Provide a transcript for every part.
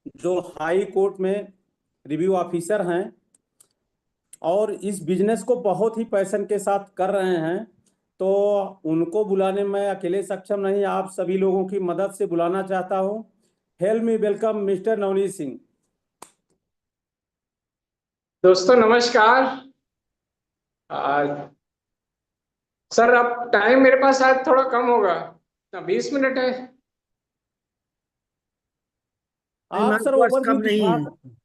जो high court में review officer हैं और इस बिजनेस को बहुत ही पैशन के साथ कर रहे हैं। तो उनको बुलाने में अकेले सक्षम नहीं, आप सभी लोगों की मदद से बुलाना चाहता हूँ। Help me welcome mister Navneet Singh. दोस्तों नमस्कार। आ, सर अब टाइम मेरे पास शायद थोड़ा कम होगा। 20 मिनट है। आप आपके सर पास ओवरव्यू कम नहीं दिखा है। सकते हैं।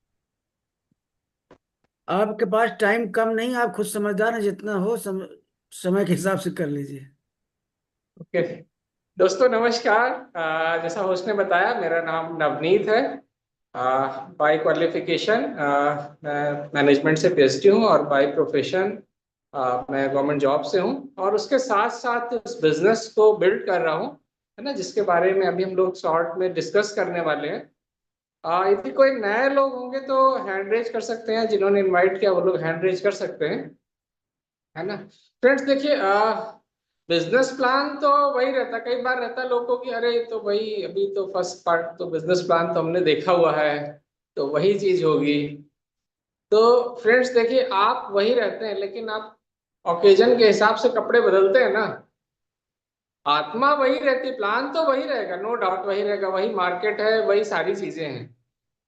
आपके पास टाइम कम नहीं है, आप खुद समझदार हैं, जितना हो समय के हिसाब से कर लीजिए। ओके। दोस्तों नमस्कार। जैसा होस्ट ने बताया, मेरा नाम नवनीत है। बाय क्वालिफिकेशन मैं मैनेजमेंट से पीएचडी हूँ, और बाय प्रोफेशन मैं गवर्नमेंट जॉब से हूँ। और उसके साथ साथ इस बिजनेस को बिल्ड कर रहा हूँ, है ना, जिसके बारे में अभी हम लोग शॉर्ट में डिस्कस करने वाले हैं। यदि कोई नए लोग होंगे तो हैंड रेज कर सकते हैं, जिन्होंने इनवाइट किया वो लोग हैंड रेज कर सकते हैं, है ना। फ्रेंड्स देखिए, बिजनेस प्लान तो वही रहता, कई बार रहता है लोगों को कि अरे तो भाई अभी तो फर्स्ट पार्ट तो बिजनेस प्लान तो हमने देखा हुआ है, तो वही चीज होगी। तो फ्रेंड्स देखिए, आप वही रहते हैं, लेकिन आप ओकेजन के हिसाब से कपड़े बदलते हैं ना। आत्मा वही रहती, प्लान तो वही रहेगा, नो डाउट वही रहेगा, वही मार्केट है, वही सारी चीजें हैं।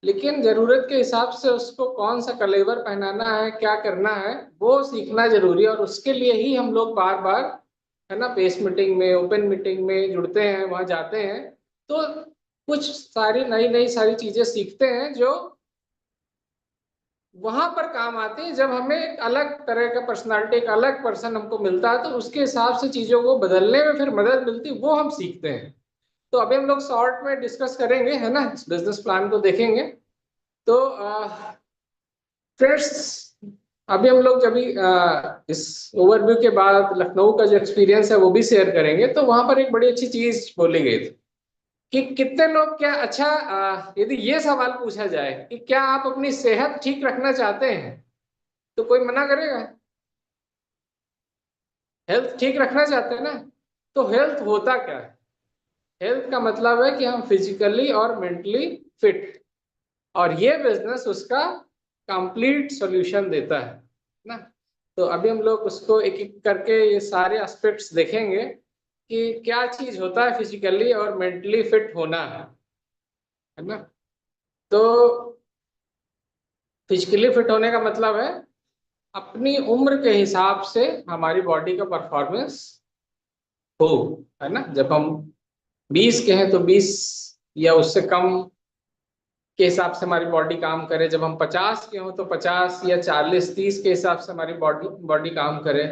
लेकिन जरूरत के हिसाब से उसको कौन सा कलेवर पहनाना है, क्या करना है, वो सीखना जरूरी है। और उसके लिए ही हम लोग बार बार, है ना, पेस मीटिंग में, ओपन मीटिंग में जुड़ते हैं, वहां जाते हैं। तो कुछ सारी नई नई सारी चीजें सीखते हैं, जो वहां पर काम आते हैं। जब हमें एक अलग तरह का पर्सनालिटी, एक अलग पर्सन हमको मिलता है, तो उसके हिसाब से चीजों को बदलने में फिर मदद मिलती है, वो हम सीखते हैं। तो अभी हम लोग शॉर्ट में डिस्कस करेंगे, है ना, इस बिजनेस प्लान को देखेंगे। तो फ्रेंड्स, अभी हम लोग जब भी इस ओवरव्यू के बाद लखनऊ का जो एक्सपीरियंस है वो भी शेयर करेंगे। तो वहां पर एक बड़ी अच्छी चीज बोली गई थी कि कितने लोग, क्या अच्छा, यदि ये सवाल पूछा जाए कि क्या आप अपनी सेहत ठीक रखना चाहते हैं, तो कोई मना करेगा? हेल्थ ठीक रखना चाहते हैं ना। तो हेल्थ होता क्या है? हेल्थ का मतलब है कि हम फिजिकली और मेंटली फिट, और ये बिजनेस उसका कंप्लीट सॉल्यूशन देता है ना। तो अभी हम लोग उसको एक एक करके ये सारे एस्पेक्ट्स देखेंगे कि क्या चीज होता है फिजिकली और मेंटली फिट होना, है ना। तो फिजिकली फिट होने का मतलब है अपनी उम्र के हिसाब से हमारी बॉडी का परफॉर्मेंस हो, है ना। जब हम 20 के हैं तो 20 या उससे कम के हिसाब से हमारी बॉडी काम करे। जब हम 50 के हों तो 50 या 40 30 के हिसाब से हमारी बॉडी बॉडी काम करे।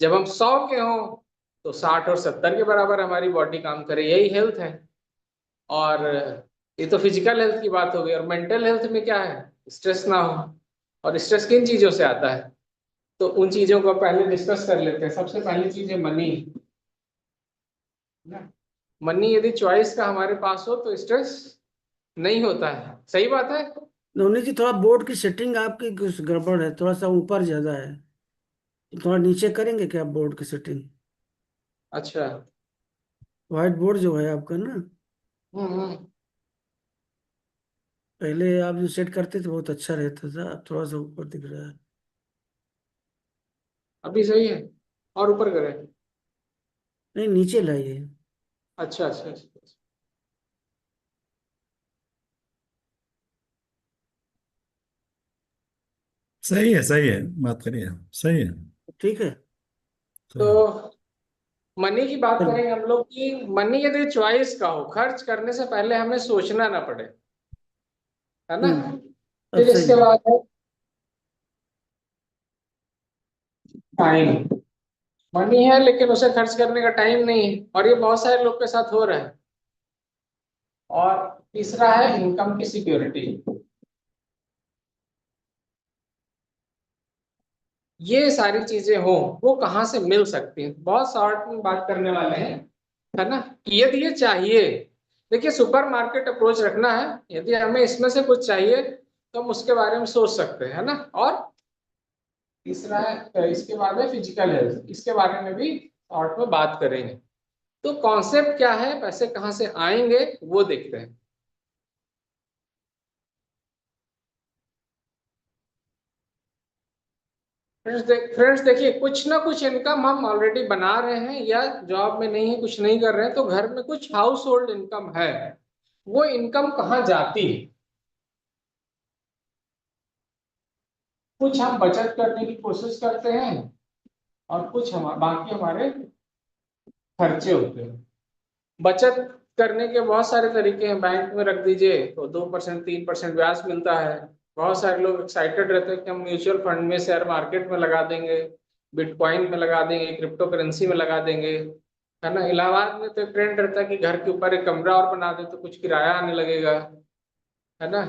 जब हम 100 के हों तो 60 और 70 के बराबर हमारी बॉडी काम करे। यही हेल्थ है। और ये तो फिजिकल हेल्थ की बात हो गई। और मेंटल हेल्थ में क्या है? स्ट्रेस ना हो। और स्ट्रेस किन चीजों से आता है? तो उन चीजों को पहले डिस्कस कर लेते हैं। सबसे पहली चीज है मनी। मनी यदि चॉइस का हमारे पास हो तो स्ट्रेस नहीं होता है। सही बात है। नवनीत जी, थोड़ा बोर्ड की सेटिंग आपकी कुछ गड़बड़ है, थोड़ा सा ऊपर ज्यादा है। थोड़ा नीचे करेंगे क्या बोर्ड की सेटिंग? अच्छा। व्हाइट बोर्ड जो है आपका ना, हम्म। पहले आप जो सेट करते थे बहुत अच्छा रहता था, अब थोड़ा सा ऊपर दिख रहा है। अभी सही है? और ऊपर करें? नहीं, नीचे लाइए। अच्छा अच्छा अच्छा। सही है, सही है। बात करिए। सही है। ठीक है। सही है। तो मनी की बात चलिए। करेंगे हम लोग कि मनी यदि चॉइस का हो, खर्च करने से पहले हमें सोचना ना पड़े, है ना। अब फिर सही इसके है। बाद है टाइम। मनी है लेकिन उसे खर्च करने का टाइम नहीं है, और ये बहुत सारे लोग के साथ हो रहा है। और तीसरा है इनकम की सिक्योरिटी। ये सारी चीजें हो, वो कहाँ से मिल सकती हैं? बहुत शॉर्ट में बात करने वाले हैं, है ना, कि यदि ये चाहिए। देखिए, सुपर मार्केट अप्रोच रखना है। यदि हमें इसमें से कुछ चाहिए तो हम उसके बारे में सोच सकते हैं, है ना। और तीसरा है, इसके बाद है फिजिकल हेल्थ। इसके बारे में भी शॉर्ट में बात करेंगे। तो कॉन्सेप्ट क्या है, पैसे कहाँ से आएंगे, वो देखते हैं। फ्रेंड्स देखिए, कुछ ना कुछ इनकम हम ऑलरेडी बना रहे हैं, या जॉब में नहीं है, कुछ नहीं कर रहे हैं, तो घर में कुछ हाउस होल्ड इनकम है। वो इनकम कहाँ जाती है? कुछ हम बचत करने की कोशिश करते हैं और कुछ हम बाकी हमारे खर्चे होते हैं। बचत करने के बहुत सारे तरीके हैं। बैंक में रख दीजिए तो 2% 3% ब्याज मिलता है। बहुत सारे लोग एक्साइटेड रहते हैं कि हम म्यूचुअल फंड में, शेयर मार्केट में लगा देंगे, बिटकॉइन में लगा देंगे, क्रिप्टो करेंसी में लगा देंगे, है ना। इलाहाबाद में तो ट्रेंड रहता है कि घर के ऊपर एक कमरा और बना दे तो कुछ किराया आने लगेगा, है ना।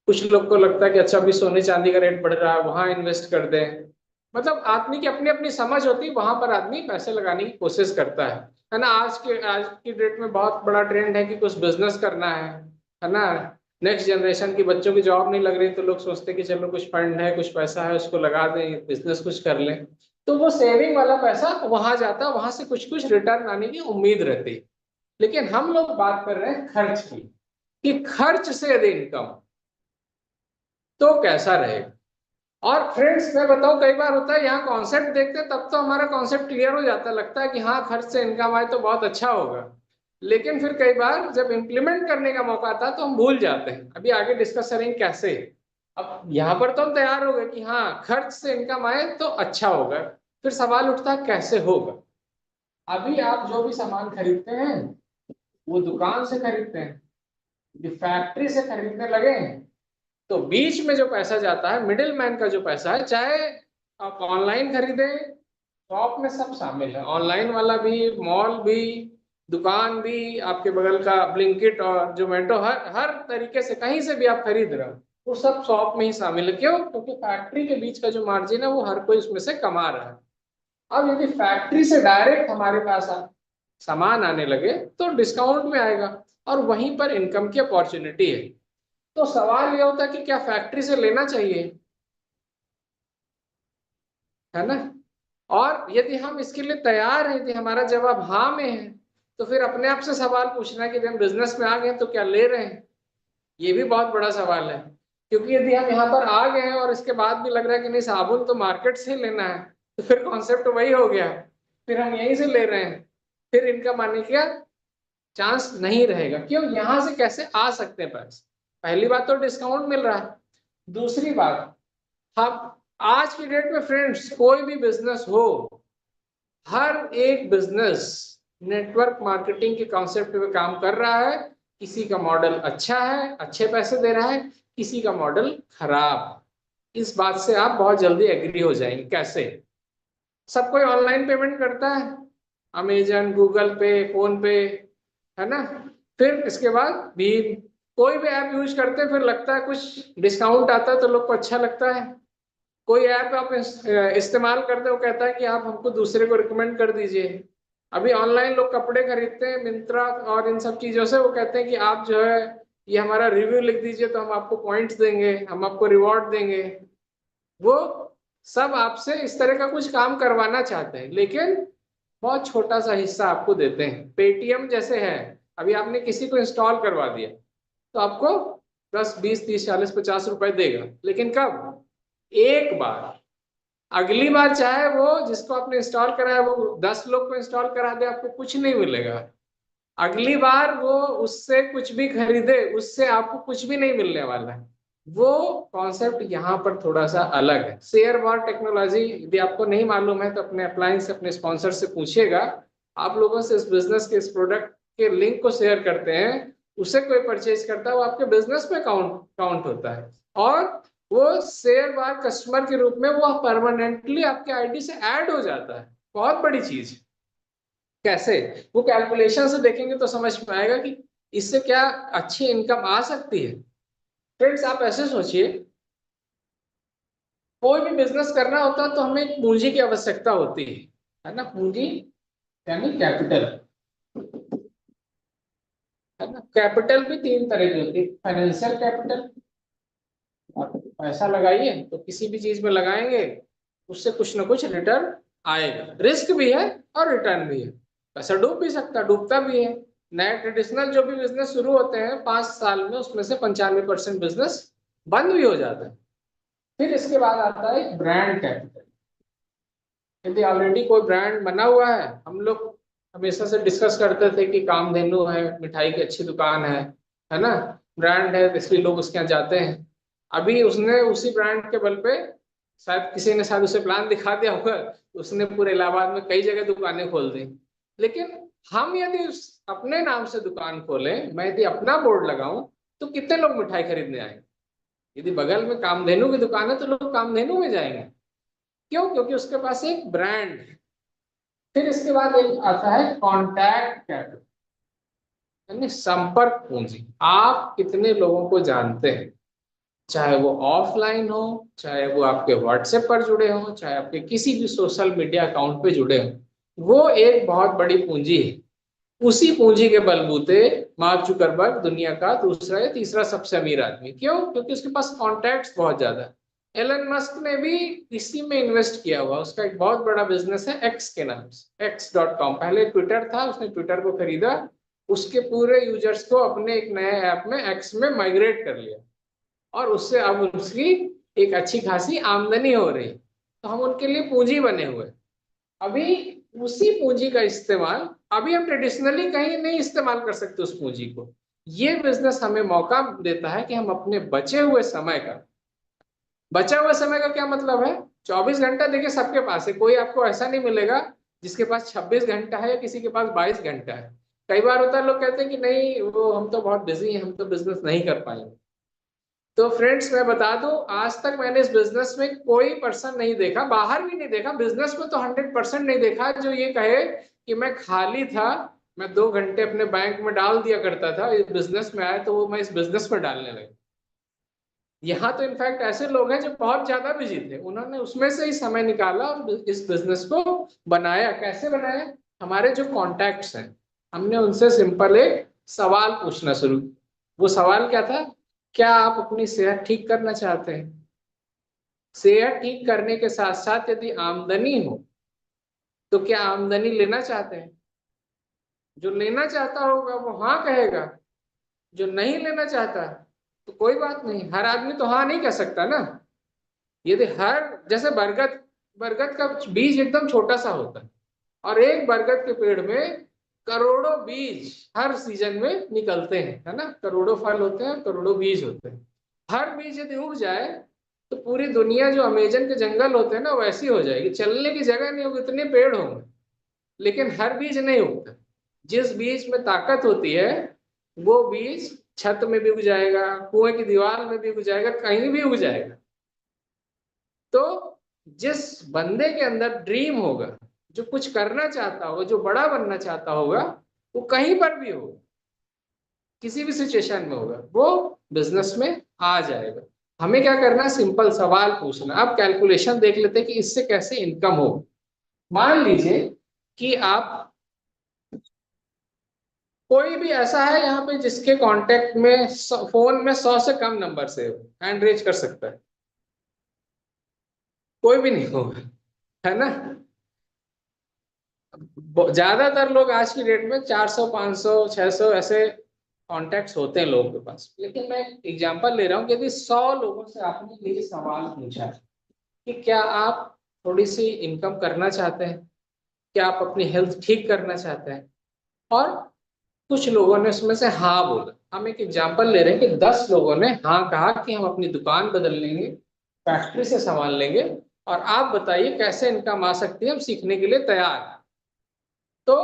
कुछ लोग को लगता है कि अच्छा, अभी सोने चांदी का रेट बढ़ रहा है, वहां इन्वेस्ट कर दें। मतलब आदमी की अपनी अपनी समझ होती है, वहां पर आदमी पैसे लगाने की कोशिश करता है ना। आज की डेट में बहुत बड़ा ट्रेंड है कि कुछ बिजनेस करना है ना। नेक्स्ट जनरेशन की बच्चों की जॉब नहीं लग रही तो लोग सोचते हैं कि चलो कुछ फंड है, कुछ पैसा है, उसको लगा दें, बिजनेस कुछ कर लें। तो वो सेविंग वाला पैसा वहां जाता है, वहां से कुछ कुछ रिटर्न आने की उम्मीद रहती है। लेकिन हम लोग बात कर रहे हैं खर्च की, कि खर्च से यदि इनकम, तो कैसा रहेगा। और फ्रेंड्स मैं बताऊं, कई बार होता है यहाँ कॉन्सेप्ट देखते हैं तब तो हमारा कॉन्सेप्ट क्लियर हो जाता है, लगता है कि हाँ खर्च से इनकम आए तो बहुत अच्छा होगा। लेकिन फिर कई बार जब इम्प्लीमेंट करने का मौका आता है तो हम भूल जाते हैं। अभी आगे डिस्कस करेंगे कैसे। अब यहाँ पर तो हम तैयार हो गए कि हाँ खर्च से इनकम आए तो अच्छा होगा। फिर सवाल उठता है कैसे होगा। अभी आप जो भी सामान खरीदते हैं वो दुकान से खरीदते हैं, फैक्ट्री से खरीदने लगे हैं, तो बीच में जो पैसा जाता है, मिडिल मैन का जो पैसा है, चाहे आप ऑनलाइन खरीदें, शॉप में सब शामिल है, ऑनलाइन वाला भी, मॉल भी, दुकान भी, आपके बगल का ब्लिंकिट और जोमेटो, हर हर तरीके से कहीं से भी आप खरीद रहे हो वो सब शॉप में ही शामिल है। क्यों? क्योंकि फैक्ट्री के बीच का जो मार्जिन है वो हर कोई उसमें से कमा रहा है। अब यदि फैक्ट्री से डायरेक्ट हमारे पास सामान आने लगे तो डिस्काउंट में आएगा और वहीं पर इनकम की अपॉर्चुनिटी है। तो सवाल ये होता है कि क्या फैक्ट्री से लेना चाहिए, है ना। और यदि हम इसके लिए तैयार हैं, यदि हमारा जवाब हाँ में है, तो फिर अपने आप से सवाल पूछना है कि हम बिजनेस में आ गए तो क्या ले रहे हैं। ये भी बहुत बड़ा सवाल है, क्योंकि यदि हम यहाँ पर आ गए हैं और इसके बाद भी लग रहा है कि नहीं साबुन तो मार्केट से ही लेना है, तो फिर कॉन्सेप्ट वही हो गया, फिर हम यहीं से ले रहे हैं, फिर इनकम आने का चांस नहीं रहेगा। क्यों? यहाँ से कैसे आ सकते हैं पैसे? पहली बात तो डिस्काउंट मिल रहा है, दूसरी बात हम आज की डेट में फ्रेंड्स कोई भी बिजनेस हो, हर एक बिजनेस नेटवर्क मार्केटिंग के कॉन्सेप्ट पे काम कर रहा है। किसी का मॉडल अच्छा है, अच्छे पैसे दे रहा है, किसी का मॉडल खराब। इस बात से आप बहुत जल्दी एग्री हो जाएंगे। कैसे? सब कोई ऑनलाइन पेमेंट करता है, अमेजन, गूगल पे, फोन पे, है ना। फिर इसके बाद भी कोई भी ऐप यूज करते हैं, फिर लगता है कुछ डिस्काउंट आता है तो लोग को अच्छा लगता है। कोई ऐप आप इस्तेमाल करते हो, कहता है कि आप हमको दूसरे को रिकमेंड कर दीजिए। अभी ऑनलाइन लोग कपड़े खरीदते हैं, मिंत्रा और इन सब चीजों से, वो कहते हैं कि आप जो है ये हमारा रिव्यू लिख दीजिए तो हम आपको पॉइंट्स देंगे, हम आपको रिवॉर्ड देंगे। वो सब आपसे इस तरह का कुछ काम करवाना चाहते हैं, लेकिन बहुत छोटा सा हिस्सा आपको देते हैं। पेटीएम जैसे है, अभी आपने किसी को इंस्टॉल करवा दिया तो आपको 10 20 30 40 50 रुपए देगा, लेकिन कब? एक बार। अगली बार चाहे वो जिसको आपने इंस्टॉल कराया वो 10 लोग को इंस्टॉल करा दे, आपको कुछ नहीं मिलेगा। अगली बार वो उससे कुछ भी खरीदे, उससे आपको कुछ भी नहीं मिलने वाला है। वो कॉन्सेप्ट यहाँ पर थोड़ा सा अलग है। शेयर वॉर टेक्नोलॉजी यदि आपको नहीं मालूम है तो अपने अपलाइन से, अपने स्पॉन्सर से पूछिएगा। आप लोगों से इस बिजनेस के, इस प्रोडक्ट के लिंक को शेयर करते हैं, उसे कोई परचेज करता है, वो आपके बिजनेस में काउंट होता है, और वो शेयर वार कस्टमर के रूप में वो परमानेंटली आपके आईडी से ऐड हो जाता है। बहुत बड़ी चीज। कैसे? वो कैलकुलेशन से देखेंगे तो समझ में आएगा कि इससे क्या अच्छी इनकम आ सकती है। फ्रेंड्स आप ऐसे सोचिए, कोई भी बिजनेस करना होता है तो हमें एक पूंजी की आवश्यकता होती है ना। पूंजी यानी कैपिटल, है ना। कैपिटल भी 3 तरह की होती है। फाइनेंशियल कैपिटल, आप पैसा लगाइए तो किसी भी चीज में लगाएंगे उससे कुछ ना कुछ रिटर्न आएगा। रिस्क भी है और रिटर्न भी है। पैसा डूब भी सकता है, डूबता भी है। नए ट्रेडिशनल जो भी बिजनेस शुरू होते हैं 5 साल में, उसमें से 95% बिजनेस बंद भी हो जाता है। फिर इसके बाद आता है ब्रांड कैपिटल। यदि ऑलरेडी कोई ब्रांड बना हुआ है, हम लोग हमेशा से डिस्कस करते थे कि कामधेनु है, मिठाई की अच्छी दुकान है ना, ब्रांड है, इसलिए लोग उसके यहाँ जाते हैं। अभी उसने उसी ब्रांड के बल पे, शायद किसी ने शायद उसे प्लान दिखा दिया होगा, उसने पूरे इलाहाबाद में कई जगह दुकानें खोल दी। लेकिन हम यदि अपने नाम से दुकान खोलें, मैं यदि अपना बोर्ड लगाऊं, तो कितने लोग मिठाई खरीदने आएंगे? यदि बगल में कामधेनु की दुकान है तो लोग कामधेनु में जाएंगे। क्यों? क्योंकि उसके पास एक ब्रांड है। फिर इसके बाद एक आता है कॉन्टैक्ट कैपिटल, यानी संपर्क पूंजी। आप कितने लोगों को जानते हैं, चाहे वो ऑफलाइन हो, चाहे वो आपके व्हाट्सएप पर जुड़े हो, चाहे आपके किसी भी सोशल मीडिया अकाउंट पे जुड़े हो, वो एक बहुत बड़ी पूंजी है। उसी पूंजी के बलबूते मार्क जुकरबर्ग दुनिया का दूसरा या तीसरा सबसे अमीर आदमी। क्यों? क्योंकि उसके पास कॉन्टैक्ट्स बहुत ज्यादा है। एलन मस्क ने भी इसी में इन्वेस्ट किया हुआ, उसका एक बहुत बड़ा बिजनेस है एक्स के नाम से, x.com। पहले ट्विटर था, उसने ट्विटर को खरीदा, उसके पूरे यूजर्स को अपने एक नए ऐप में एक्स में माइग्रेट कर लिया, और उससे अब उसकी एक अच्छी खासी आमदनी हो रही। तो हम उनके लिए पूंजी बने हुए। अभी उसी पूंजी का इस्तेमाल अभी हम ट्रेडिशनली कहीं नहीं इस्तेमाल कर सकते उस पूंजी को। ये बिजनेस हमें मौका देता है कि हम अपने बचे हुए समय का, बचा हुआ समय का क्या मतलब है, 24 घंटा देखिए सबके पास है, कोई आपको ऐसा नहीं मिलेगा जिसके पास 26 घंटा है या किसी के पास 22 घंटा है। कई बार होता है लोग कहते हैं कि नहीं वो हम तो बहुत बिजी हैं, हम तो बिजनेस नहीं कर पाएंगे। तो फ्रेंड्स मैं बता दूं, आज तक मैंने इस बिजनेस में कोई पर्सन नहीं देखा, बाहर भी नहीं देखा, बिजनेस में तो 100% नहीं देखा जो ये कहे कि मैं खाली था, मैं 2 घंटे अपने बैंक में डाल दिया करता था, इस बिजनेस में आया तो वो मैं इस बिजनेस में डालने लगा। यहाँ तो इनफैक्ट ऐसे लोग हैं जो बहुत ज्यादा बिजी थे, उन्होंने उसमें से ही समय निकाला और इस बिजनेस को बनाया। कैसे बनाया? हमारे जो कॉन्टैक्ट्स हैं, हमने उनसे सिंपल एक सवाल पूछना शुरू किया। वो सवाल क्या था? क्या आप अपनी सेहत ठीक करना चाहते हैं? सेहत ठीक करने के साथ साथ यदि आमदनी हो तो क्या आमदनी लेना चाहते हैं? जो लेना चाहता होगा वो हाँ कहेगा, जो नहीं लेना चाहता तो कोई बात नहीं। हर आदमी तो हाँ नहीं कह सकता ना। यदि हर, जैसे बरगद, बरगद का बीज एकदम छोटा सा होता है, और एक बरगद के पेड़ में करोड़ों बीज हर सीजन में निकलते हैं, है ना, करोड़ों फल होते हैं, करोड़ों बीज होते हैं। हर बीज यदि उग जाए तो पूरी दुनिया जो अमेजन के जंगल होते हैं ना वैसी हो जाएगी, चलने की जगह नहीं होगी, इतने पेड़ होंगे। लेकिन हर बीज नहीं उगता। जिस बीज में ताकत होती है वो बीज छत में भी उग जाएगा, कुएं की दीवार में भी उग जाएगा, कहीं भी उग जाएगा। तो जिस बंदे के अंदर ड्रीम होगा, जो कुछ करना चाहता होगा, जो बड़ा बनना चाहता होगा, वो कहीं पर भी होगा, किसी भी सिचुएशन में होगा, वो बिजनेस में आ जाएगा। हमें क्या करना है? सिंपल सवाल पूछना। अब कैलकुलेशन देख लेते हैं कि इससे कैसे इनकम हो। मान लीजिए कि आप, कोई भी ऐसा है यहाँ पे जिसके कांटेक्ट में फोन में 100 से कम नंबर से हैंड रेज कर सकता है? कोई भी नहीं होगा, है ना। ज्यादातर लोग आज की डेट में 400 500 600 ऐसे कॉन्टेक्ट्स होते हैं लोगों के पास। लेकिन मैं एग्जांपल ले रहा हूँ कि यदि 100 लोगों से आपने ये सवाल पूछा कि क्या आप थोड़ी सी इनकम करना चाहते हैं, क्या आप अपनी हेल्थ ठीक करना चाहते हैं, और कुछ लोगों ने उसमें से हाँ बोला। हम एक एग्जांपल ले रहे हैं कि 10 लोगों ने हाँ कहा कि हम अपनी दुकान बदल लेंगे, फैक्ट्री से सामान लेंगे, और आप बताइए कैसे इनकम आ सकती है, हम सीखने के लिए तैयार हैं। तो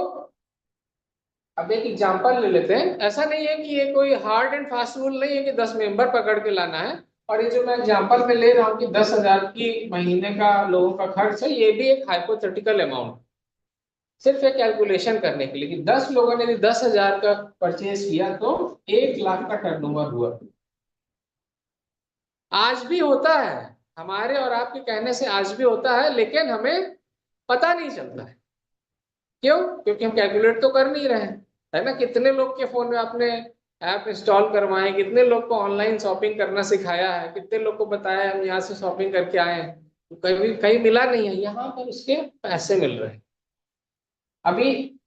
अब एक एग्जांपल ले लेते हैं। ऐसा नहीं है कि ये कोई हार्ड एंड फास्ट रूल नहीं है कि 10 मेंबर पकड़ के लाना है। और ये जो मैं एग्जांपल में ले रहा हूँ कि 10,000 की महीने का लोगों का खर्च है, ये भी एक हाइपोथेटिकल अमाउंट, सिर्फ एक कैलकुलेशन करने के लिए कि 10 लोगों ने यदि 10,000 का परचेज किया तो 1 लाख का टर्नओवर हुआ। आज भी होता है, हमारे और आपके कहने से आज भी होता है, लेकिन हमें पता नहीं चलता है। क्यों? क्योंकि हम कैलकुलेट तो कर नहीं रहे हैं, है ना। कितने लोग के फोन में आपने ऐप इंस्टॉल करवाए, कितने लोग को ऑनलाइन शॉपिंग करना सिखाया है, कितने लोग को बताया हम यहाँ से शॉपिंग करके आए हैं, तो कहीं कहीं मिला नहीं है, यहाँ पर उसके पैसे मिल रहे हैं। अभी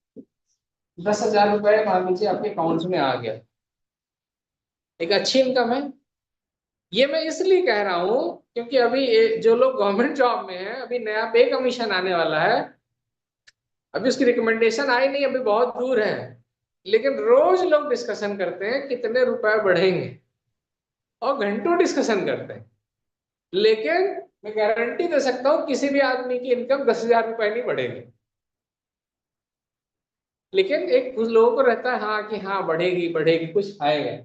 10,000 रुपए मान लीजिए आपके अकाउंट में आ गया, एक अच्छी इनकम है। ये मैं इसलिए कह रहा हूं क्योंकि अभी जो लोग गवर्नमेंट जॉब में है, अभी नया पे कमीशन आने वाला है, अभी उसकी रिकमेंडेशन आई नहीं, अभी बहुत दूर है, लेकिन रोज लोग डिस्कशन करते हैं कितने रुपए बढ़ेंगे और घंटों डिस्कशन करते हैं। लेकिन मैं गारंटी दे सकता हूं किसी भी आदमी की इनकम 10,000 रुपए नहीं बढ़ेगी। लेकिन एक कुछ लोगों को रहता है हाँ कि हाँ बढ़ेगी बढ़ेगी, कुछ आएगा।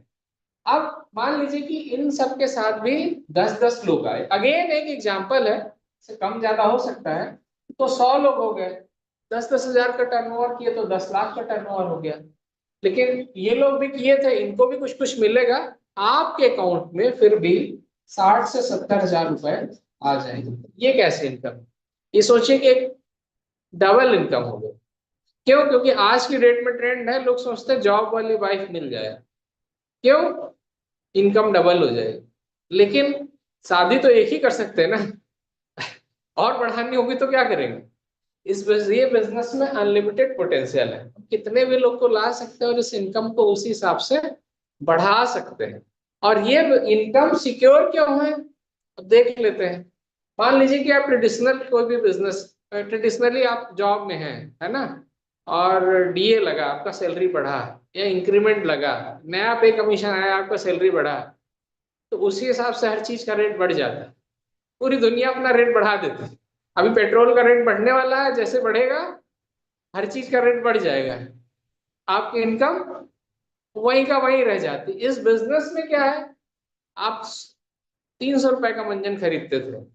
अब मान लीजिए कि इन सब के साथ भी 10-10 लोग आए, अगेन एक एग्जांपल है, इससे कम ज्यादा हो सकता है, तो 100 लोग हो गए, 10-10 हजार का टर्नओवर किए तो 10 लाख का टर्नओवर हो गया। लेकिन ये लोग भी किए थे, इनको भी कुछ कुछ मिलेगा, आपके अकाउंट में फिर भी 60 से 70 हजार रुपए आ जाएंगे। ये कैसे इनकम? ये सोचिए कि एक डबल इनकम हो गई। क्यों? क्योंकि आज की डेट में ट्रेंड है, लोग सोचते हैं जॉब वाली वाइफ मिल जाए, क्यों? इनकम डबल हो जाएगी। लेकिन शादी तो एक ही कर सकते हैं ना, और बढ़ानी होगी तो क्या करेंगे? ये बिजनेस में अनलिमिटेड पोटेंशियल है, कितने भी लोग को ला सकते हैं और इस इनकम को उसी हिसाब से बढ़ा सकते हैं। और ये इनकम सिक्योर क्यों है, अब देख लेते हैं। मान लीजिए कि आप ट्रेडिशनल कोई भी बिजनेस, ट्रेडिशनली आप जॉब में हैं, है ना, और डीए लगा, आपका सैलरी बढ़ा, या इंक्रीमेंट लगा, नया पे कमीशन आया, आपका सैलरी बढ़ा, तो उसी हिसाब से हर चीज का रेट बढ़ जाता है। पूरी दुनिया अपना रेट बढ़ा देती है। अभी पेट्रोल का रेट बढ़ने वाला है, जैसे बढ़ेगा हर चीज का रेट बढ़ जाएगा, आपकी इनकम वहीं का वहीं रह जाती। इस बिजनेस में क्या है, आप 300 रुपए का मंजन खरीदते थे,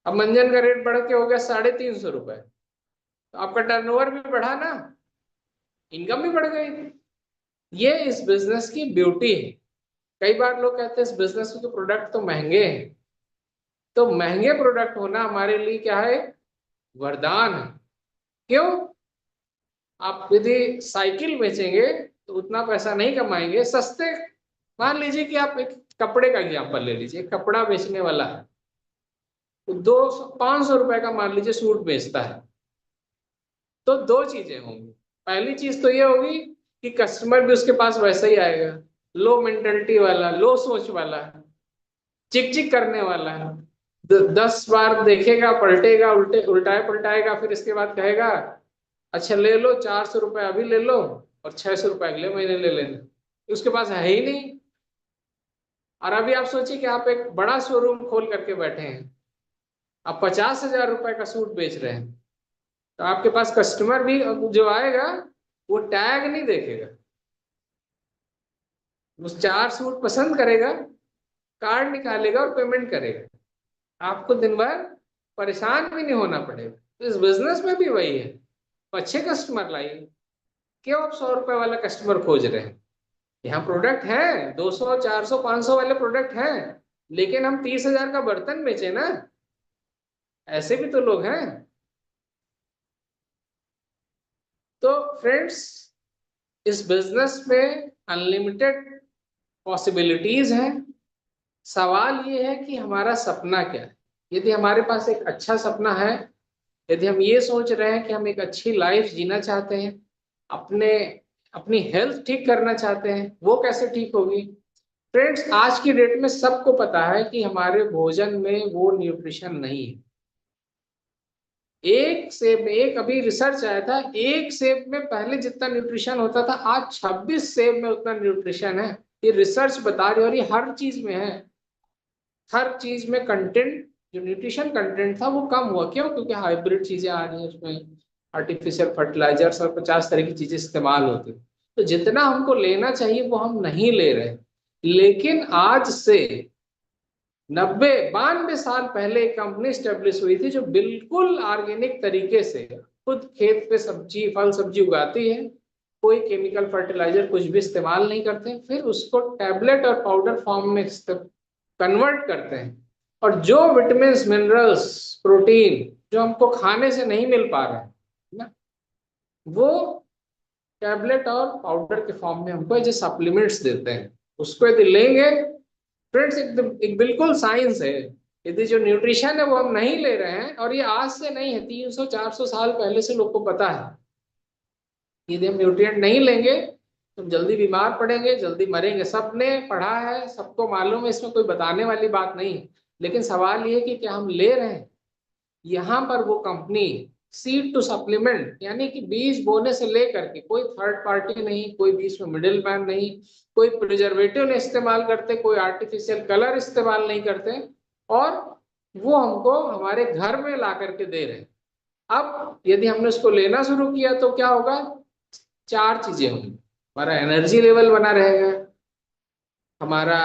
अब मंजन का रेट बढ़ के हो गया 350 रुपए, तो आपका टर्नओवर भी बढ़ा ना, इनकम भी बढ़ गई। ये इस बिजनेस की ब्यूटी है। कई बार लोग कहते हैं इस बिजनेस में तो प्रोडक्ट तो महंगे हैं, तो महंगे प्रोडक्ट होना हमारे लिए क्या है, वरदान है। क्यों? आप यदि साइकिल बेचेंगे तो उतना पैसा नहीं कमाएंगे, सस्ते। मान लीजिए कि आप एक कपड़े का एग्जांपल ले लीजिए, कपड़ा बेचने वाला है, तो 200-500 रुपए का मान लीजिए सूट बेचता है, तो दो चीजें होंगी। पहली चीज तो ये होगी कि कस्टमर भी उसके पास वैसा ही आएगा, लो मेंटेलिटी वाला, लो सोच वाला, चिक चिक करने वाला है, 10 बार देखेगा, पलटेगा, उल्टाए पलटाएगा, फिर इसके बाद कहेगा अच्छा ले लो 400 रुपए अभी ले लो और 600 रुपए अगले महीने ले लेना, उसके पास है ही नहीं। और अभी आप सोचिए कि आप एक बड़ा शोरूम खोल करके बैठे हैं, आप 50,000 रुपए का सूट बेच रहे हैं, तो आपके पास कस्टमर भी जो आएगा वो टैग नहीं देखेगा, वो 4 सूट पसंद करेगा, कार्ड निकालेगा और पेमेंट करेगा, आपको दिन भर परेशान भी नहीं होना पड़ेगा। तो इस बिजनेस में भी वही है, तो अच्छे कस्टमर लाइए। क्यों आप 100 रुपए वाला कस्टमर खोज रहे हैं? यहाँ प्रोडक्ट है 200, 400, 500 वाले प्रोडक्ट हैं, लेकिन हम 30,000 का बर्तन बेचे ना, ऐसे भी तो लोग हैं। तो फ्रेंड्स, इस बिजनेस में अनलिमिटेड पॉसिबिलिटीज हैं। सवाल ये है कि हमारा सपना क्या है। यदि हमारे पास एक अच्छा सपना है, यदि हम ये सोच रहे हैं कि हम एक अच्छी लाइफ जीना चाहते हैं, अपने अपनी हेल्थ ठीक करना चाहते हैं, वो कैसे ठीक होगी? फ्रेंड्स, आज की डेट में सबको पता है कि हमारे भोजन में वो न्यूट्रिशन नहीं है। एक सेब में, एक अभी रिसर्च आया था, एक सेब में पहले जितना न्यूट्रिशन होता था, आज 26 सेब में उतना न्यूट्रिशन है। ये रिसर्च बता रही है, और ये हर चीज में है। हर चीज में कंटेंट, जो न्यूट्रिशन कंटेंट था वो कम हुआ। क्यों? क्योंकि हाइब्रिड चीजें आ रही है, उसमें आर्टिफिशियल फर्टिलाइजर्स और 50 तरह की चीजें इस्तेमाल होती, तो जितना हमको लेना चाहिए वो हम नहीं ले रहे। लेकिन आज से 92 साल पहले एक कंपनी स्टेब्लिश हुई थी जो बिल्कुल ऑर्गेनिक तरीके से खुद खेत पे सब्जी, फल सब्जी उगाती है, कोई केमिकल फर्टिलाइजर कुछ भी इस्तेमाल नहीं करते, फिर उसको टैबलेट और पाउडर फॉर्म में कन्वर्ट करते हैं, और जो विटामिन, मिनरल्स, प्रोटीन जो हमको खाने से नहीं मिल पा रहे हैं ना, वो टैबलेट और पाउडर के फॉर्म में हमको जो सप्लीमेंट्स देते हैं, उसको यदि लेंगे फ्रेंड्स, एक बिल्कुल साइंस है। यदि जो न्यूट्रिशन है वो हम नहीं ले रहे हैं, और ये आज से नहीं है, 300-400 साल पहले से लोग को पता है, यदि हम न्यूट्रिएंट नहीं लेंगे तुम जल्दी बीमार पड़ेंगे, जल्दी मरेंगे। सबने पढ़ा है, सबको मालूम है, इसमें कोई बताने वाली बात नहीं है। लेकिन सवाल ये है कि क्या हम ले रहे हैं? यहाँ पर वो कंपनी सीड टू सप्लीमेंट, यानी कि बीज बोने से लेकर के, कोई थर्ड पार्टी नहीं, कोई बीच में मिडिल मैन नहीं, कोई प्रिजर्वेटिव नहीं इस्तेमाल करते, कोई आर्टिफिशियल कलर इस्तेमाल नहीं करते, और वो हमको हमारे घर में ला करके दे रहे हैं। अब यदि हमने उसको लेना शुरू किया तो क्या होगा? चार चीजें होंगी। हमारा एनर्जी लेवल बना रहेगा, हमारा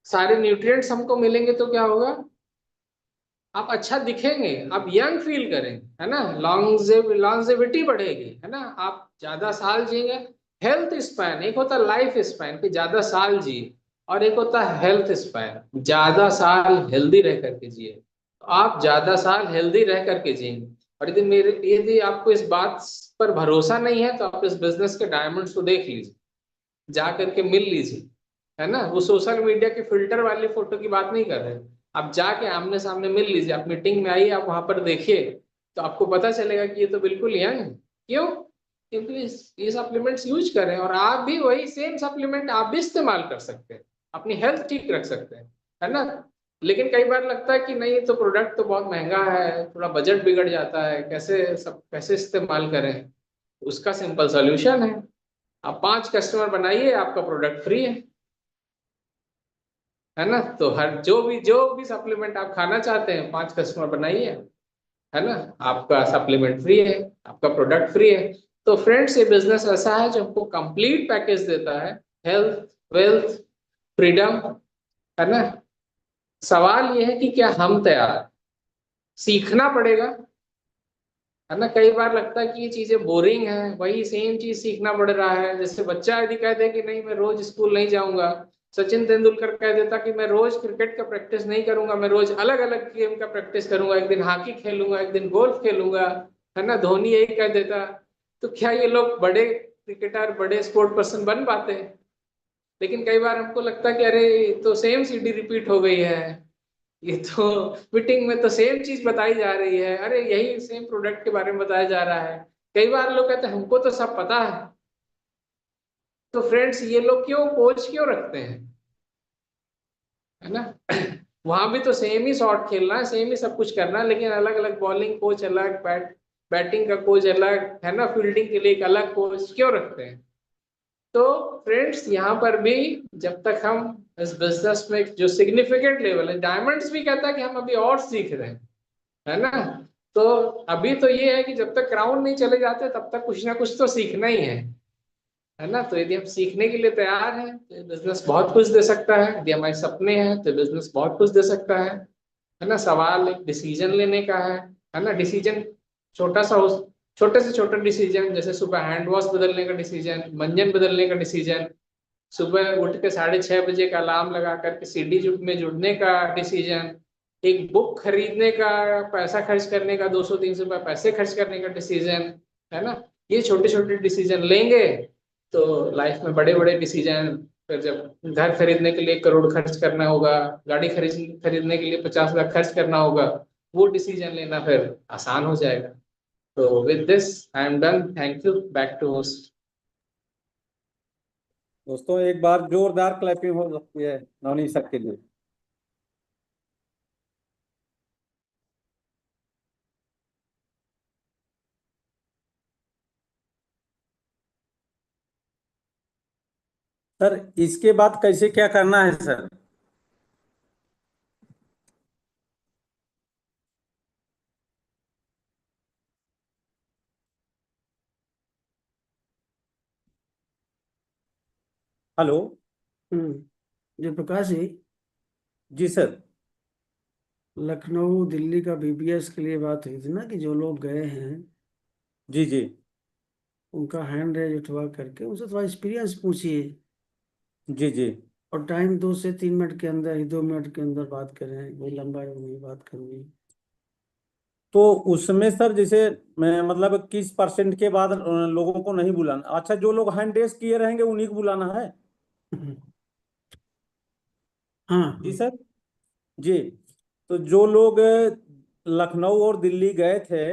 सारे न्यूट्रिएंट्स हमको मिलेंगे, तो क्या होगा? आप अच्छा दिखेंगे, आप यंग फील करेंगे, है ना, लॉन्जेविटी बढ़ेगी, है ना, आप ज्यादा साल जिएंगे। हेल्थ स्पैन, एक होता है लाइफ स्पैन कि ज्यादा साल जिए, और एक होता है हेल्थ स्पैन, ज्यादा साल हेल्दी रह करके जिए। तो आप ज्यादा साल हेल्दी रह करके जिएंगे। और यदि आपको इस बात पर भरोसा नहीं है तो आप इस बिजनेस के डायमंड्स को देख लीजिए, जा करके मिल लीजिए, है ना। वो सोशल मीडिया के फिल्टर वाली फोटो की बात नहीं कर रहे, आप जाके आमने सामने मिल लीजिए, आप मीटिंग में आइए, आप वहां पर देखिए, तो आपको पता चलेगा कि ये तो बिल्कुल यंग है। क्यों? क्योंकि ये सप्लीमेंट्स यूज करें, और आप भी वही सेम सप्लीमेंट आप भी इस्तेमाल कर सकते हैं, अपनी हेल्थ ठीक रख सकते हैं, है ना। लेकिन कई बार लगता है कि नहीं, तो प्रोडक्ट तो बहुत महंगा है, थोड़ा बजट बिगड़ जाता है, कैसे इस्तेमाल करें? उसका सिंपल सोल्यूशन है, आप 5 कस्टमर बनाइए, आपका प्रोडक्ट फ्री है ना। तो हर जो भी सप्लीमेंट आप खाना चाहते हैं, 5 कस्टमर बनाइए, है ना, आपका सप्लीमेंट फ्री है, आपका प्रोडक्ट फ्री है। तो फ्रेंड्स, ये बिजनेस ऐसा है जो हमको कंप्लीट पैकेज देता है, हेल्थ, वेल्थ, फ्रीडम, है ना। सवाल ये है कि क्या हम तैयार? सीखना पड़ेगा, है ना। कई बार लगता है कि ये चीजें बोरिंग है, वही सेम चीज सीखना पड़ रहा है। जैसे बच्चा यदि कह दे कि नहीं मैं रोज स्कूल नहीं जाऊंगा, सचिन तेंदुलकर कह देता कि मैं रोज क्रिकेट का प्रैक्टिस नहीं करूंगा, मैं रोज अलग अलग गेम का प्रैक्टिस करूंगा, एक दिन हॉकी खेलूंगा, एक दिन गोल्फ खेलूंगा, है ना, धोनी यही कह देता, तो क्या ये लोग बड़े क्रिकेटर, बड़े स्पोर्ट पर्सन बन पाते हैं? लेकिन कई बार हमको लगता है कि अरे ये तो सेम सीडी रिपीट हो गई है, ये तो मीटिंग में तो सेम चीज बताई जा रही है, अरे यही सेम प्रोडक्ट के बारे में बताया जा रहा है। कई बार लोग कहते हैं हमको तो सब पता है। तो फ्रेंड्स, ये लोग क्यों कोच क्यों रखते हैं, है ना। वहां भी तो सेम ही शॉट खेलना है, सेम ही सब कुछ करना है, लेकिन अलग अलग बॉलिंग कोच अलग, बैटिंग का कोच अलग, है ना, फील्डिंग के लिए एक अलग कोच क्यों रखते हैं? तो फ्रेंड्स, यहाँ पर भी जब तक हम इस बिजनेस में जो सिग्निफिकेंट लेवल है, डायमंड्स भी कहता है कि हम अभी और सीख रहे हैं, है ना। तो अभी तो ये है कि जब तक क्राउन नहीं चले जाते तब तक कुछ ना कुछ तो सीखना ही है ना। तो यदि हम सीखने के लिए तैयार हैं तो बिजनेस बहुत कुछ दे सकता है, यदि हमारे सपने हैं तो बिजनेस बहुत कुछ दे सकता है ना। सवाल एक डिसीजन लेने का है ना। डिसीजन छोटा सा हो, छोटे से छोटा डिसीजन, जैसे सुबह हैंड वॉश बदलने का डिसीजन, मंजन बदलने का डिसीजन, सुबह उठ के 6:30 बजे का अलार्म लगा करके सीडी में जुड़ने का डिसीजन, एक बुक खरीदने का, पैसा खर्च करने का, 200-300 रुपये पैसे खर्च करने का डिसीजन, है ना। ये छोटे छोटे डिसीजन लेंगे तो लाइफ में बड़े बड़े डिसीजन, फिर जब घर खरीदने के लिए 1 करोड़ खर्च करना होगा, गाड़ी खरीदने के लिए 50 लाख खर्च करना होगा, वो डिसीजन लेना फिर आसान हो जाएगा। तो with this I am done, thank you, back to host. दोस्तों एक बार जोरदार क्लैपिंग हो सकती है नवनीत सर के लिए। सर इसके बाद कैसे क्या करना है सर? हेलो। जयप्रकाश जी, जी सर। लखनऊ दिल्ली का बीबीएस के लिए बात हुई थी ना, कि जो लोग गए हैं जी जी। उनका हैंड रेज उठवा करके उनसे थोड़ा एक्सपीरियंस पूछिए, जी जी। और टाइम 2 से 3 मिनट के अंदर ही, 2 मिनट के अंदर बात करें, कोई लंबा नहीं बात करनी। तो उसमें सर जैसे मैं मतलब किस परसेंट के बाद लोगों को नहीं बुलाना? अच्छा, जो लोग हैंड रेस किए रहेंगे उन्हीं को बुलाना है? हाँ जी हाँ। सर। जी। तो जो लोग लखनऊ और दिल्ली गए थे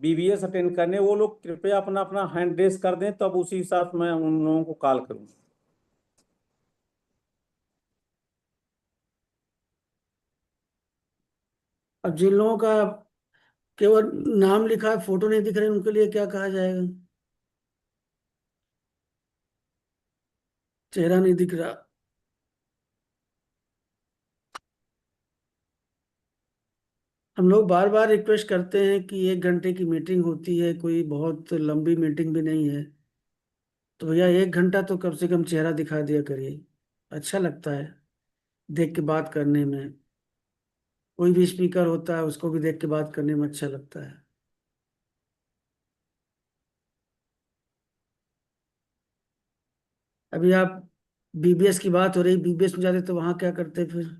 बीबीएस अटेंड करने, वो लोग कृपया अपना अपना हैंड रेस कर दें, तब उसी हिसाब से मैं उन लोगों को कॉल करूँ। अब जिन लोगों का केवल नाम लिखा है, फोटो नहीं दिख रहे, उनके लिए क्या कहा जाएगा? चेहरा नहीं दिख रहा। हम लोग बार बार रिक्वेस्ट करते हैं कि 1 घंटे की मीटिंग होती है, कोई बहुत लंबी मीटिंग भी नहीं है, तो भैया 1 घंटा तो कम से कम चेहरा दिखा दिया करिए। अच्छा लगता है देख के बात करने में। कोई भी स्पीकर होता है, उसको भी देख के बात करने में अच्छा लगता है। अभी आप बीबीएस की बात हो रही, बीबीएस में जाते तो वहां क्या करते फिर?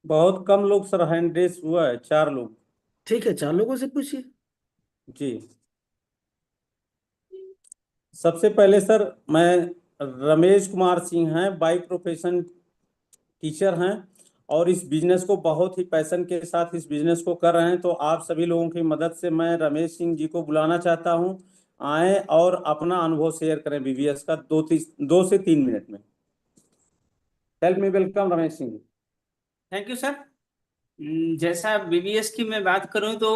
बहुत कम लोग सर, हैंड रेस हुआ है 4 लोग। ठीक है, 4 लोगों से पूछिए। जी। सबसे पहले सर, मैं रमेश कुमार सिंह हैं, बाई प्रोफेशन टीचर हैं, और इस बिजनेस को बहुत ही पैशन के साथ इस बिजनेस को कर रहे हैं। तो आप सभी लोगों की मदद से मैं रमेश सिंह जी को बुलाना चाहता हूं, आए और अपना अनुभव शेयर करें बीबीएस का 2 से 3 मिनट में। Help me welcome Ramesh Singh ji. Thank you sir. जैसा बीबीएस की मैं बात करूं तो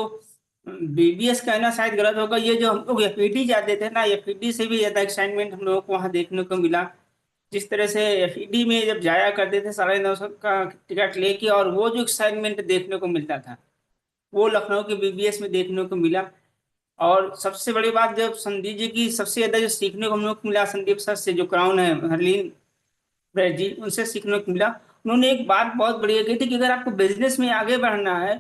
बीबीएस कहना शायद गलत होगा। ये जो हम लोग एफईडी जाते थे ना, एफईडी से भी ज्यादा एक्साइटमेंट हम लोगों को वहां देखने को मिला। जिस तरह से एफईडी में जब जाया करते थे 950 का टिकट लेके, और वो जो एक्साइटमेंट देखने को मिलता था वो लखनऊ के बीबीएस में देखने को मिला। और सबसे बड़ी बात, जब संदीप जी की सबसे ज्यादा जो सीखने को हम लोग को मिला, संदीप सर से जो क्राउन है हरलीन ब्रैड जी, उनसे सीखने को मिला। उन्होंने एक बात बहुत बढ़िया कही थी कि अगर आपको बिजनेस में आगे बढ़ना है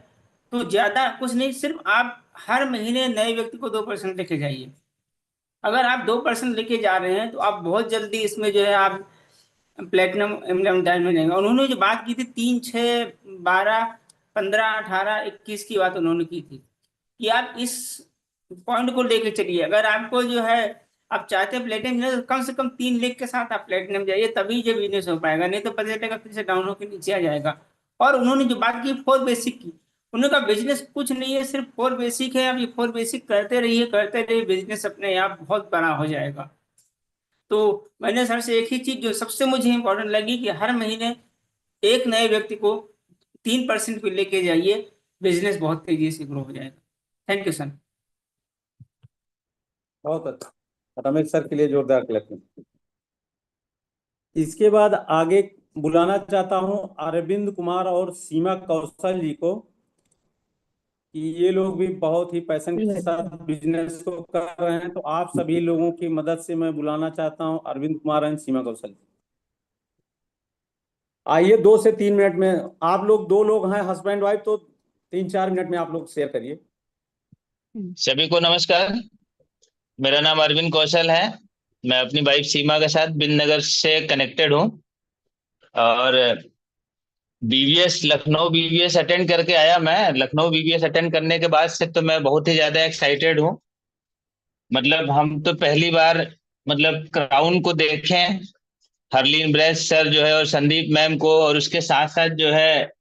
तो ज्यादा कुछ नहीं, सिर्फ आप हर महीने नए व्यक्ति को 2% लेके जाइए। अगर आप 2% लेके जा रहे हैं तो आप बहुत जल्दी इसमें जो है आप प्लेटिनम एमडम डायमंड जाएंगे। और उन्होंने जो बात की थी 3, 6, 12, 15, 18, 21 की बात उन्होंने की थी कि आप इस पॉइंट को लेके चलिए। अगर आपको जो है आप चाहते हैं प्लेटिनम, तो कम से कम 3 लेख के साथ आप प्लेटिनम जाइए, तभी जो बिजनेस हो पाएगा, नहीं तो पता चलेगा फिर से डाउन होकर नीचे आ जाएगा। और उन्होंने जो बात की 4 बेसिक की, उन्होंने कहा बिजनेस कुछ नहीं है, सिर्फ 4 बेसिक है। आप ये 4 बेसिक करते रहिए, बिजनेस अपने आप बहुत बड़ा हो जाएगा। तो मैंने सर से एक ही चीज जो सबसे मुझे इंपॉर्टेंट लगी कि हर महीने एक नए व्यक्ति को 3% पे लेके जाइए, बिजनेस बहुत तेजी से ग्रो हो जाएगा। Thank you sir. बहुत अच्छा, रमेश सर के लिए जोरदार क्लैपिंग। इसके बाद आगे बुलाना चाहता हूं अरविंद कुमार और सीमा कौशल जी को, कि ये लोग भी बहुत ही पैशन के साथ बिजनेस को कर रहे हैं। तो आप सभी लोगों की मदद से मैं बुलाना चाहता हूं अरविंद कुमार एंड सीमा कौशल। आइए 2 से 3 मिनट में, आप लोग 2 लोग हैं हस्बैंड वाइफ, तो 3-4 मिनट में आप लोग शेयर करिए। सभी को नमस्कार। मेरा नाम अरविंद कौशल है। मैं अपनी वाइफ सीमा के साथ बिंदनगर से कनेक्टेड हूँ और बीबीएस लखनऊ बीबीएस अटेंड करके आया। मैं लखनऊ बीबीएस अटेंड करने के बाद से तो मैं बहुत ही ज्यादा एक्साइटेड हूँ। मतलब हम तो पहली बार मतलब क्राउन को देखें, हरलीन ब्रेस सर जो है और संदीप मैम को, और उसके साथ साथ जो है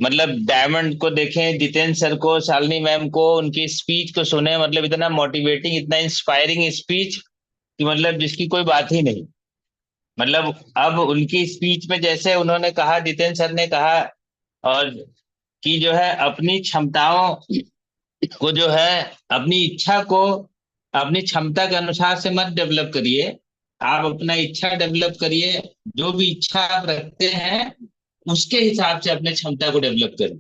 मतलब डायमंड को देखें, जितेंद्र सर को, शालिनी मैम को, उनकी स्पीच को सुने। मतलब इतना मोटिवेटिंग, इतना इंस्पायरिंग स्पीच कि मतलब जिसकी कोई बात ही नहीं। मतलब अब उनकी स्पीच में जैसे उन्होंने कहा, जितेंद्र सर ने कहा, और कि जो है अपनी क्षमताओं को जो है अपनी इच्छा को अपनी क्षमता के अनुसार से मत डेवलप करिए, आप अपना इच्छा डेवलप करिए। जो भी इच्छा आप रखते हैं उसके हिसाब से अपने क्षमता को डेवलप करिए।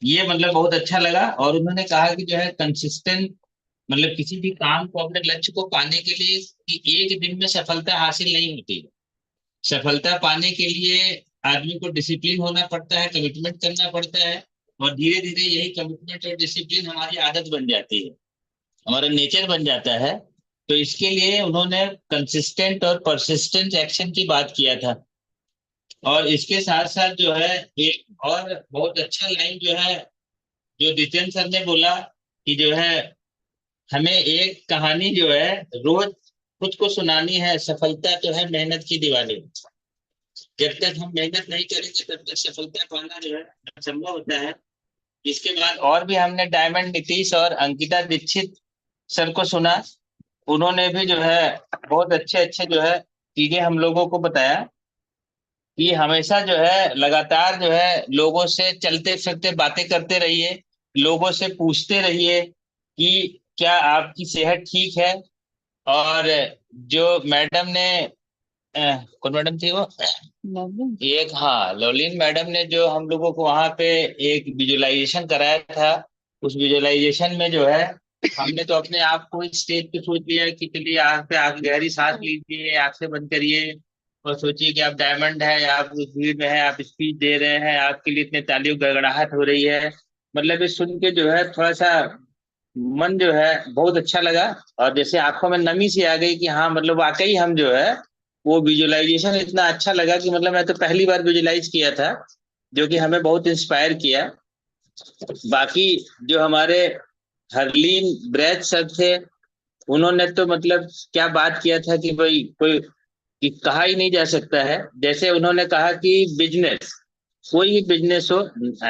ये मतलब बहुत अच्छा लगा। और उन्होंने कहा कि जो है कंसिस्टेंट, मतलब किसी भी काम को, अपने लक्ष्य को पाने के लिए कि एक दिन में सफलता हासिल नहीं होती है। सफलता पाने के लिए आदमी को डिसिप्लिन होना पड़ता है, कमिटमेंट करना पड़ता है, और धीरे धीरे यही कमिटमेंट और डिसिप्लिन हमारी आदत बन जाती है, हमारा नेचर बन जाता है। तो इसके लिए उन्होंने कंसिस्टेंट और परसिस्टेंट एक्शन की बात किया था। और इसके साथ साथ जो है एक और बहुत अच्छा लाइन जो है जो जितेंद्र सर ने बोला कि जो है हमें एक कहानी जो है रोज खुद को सुनानी है, सफलता तो है मेहनत की दीवानी। जब तक हम मेहनत नहीं करेंगे तब तक सफलता पाना जो है असंभव होता है। इसके बाद और भी हमने डायमंड नीतीश और अंकिता दीक्षित सर को सुना। उन्होंने भी जो है बहुत अच्छे अच्छे जो है चीजें हम लोगों को बताया कि हमेशा जो है लगातार जो है लोगों से चलते फिरते बातें करते रहिए, लोगों से पूछते रहिए कि क्या आपकी सेहत ठीक है। और जो मैडम ने कौन मैडम थी वो, एक, हाँ, लवलीन मैडम ने जो हम लोगों को वहां पे एक विजुअलाइजेशन कराया था, उस विजुअलाइजेशन में जो है हमने तो अपने आप को स्टेज पे सोच लिया कि चलिए आंख पे आंख गहरी सांस लीजिए, आंखें बंद करिए और सोचिए कि आप डायमंड है, आप उस भीड़ में है, आप स्पीच दे रहे हैं, आपके लिए इतने तालियों गड़गड़ाहट हो रही है। मतलब ये सुन के जो है थोड़ा सा मन जो है बहुत अच्छा लगा और जैसे आंखों में नमी सी आ गई कि हाँ मतलब वाकई हम जो है वो विजुअलाइजेशन इतना अच्छा लगा कि मतलब मैं तो पहली बार विजुअलाइज किया था, जो कि हमें बहुत इंस्पायर किया। बाकी जो हमारे हरलीन ब्रैज सर थे, उन्होंने तो मतलब क्या बात किया था कि भाई कोई कि कहा ही नहीं जा सकता है। जैसे उन्होंने कहा कि बिजनेस, कोई भी बिजनेस हो,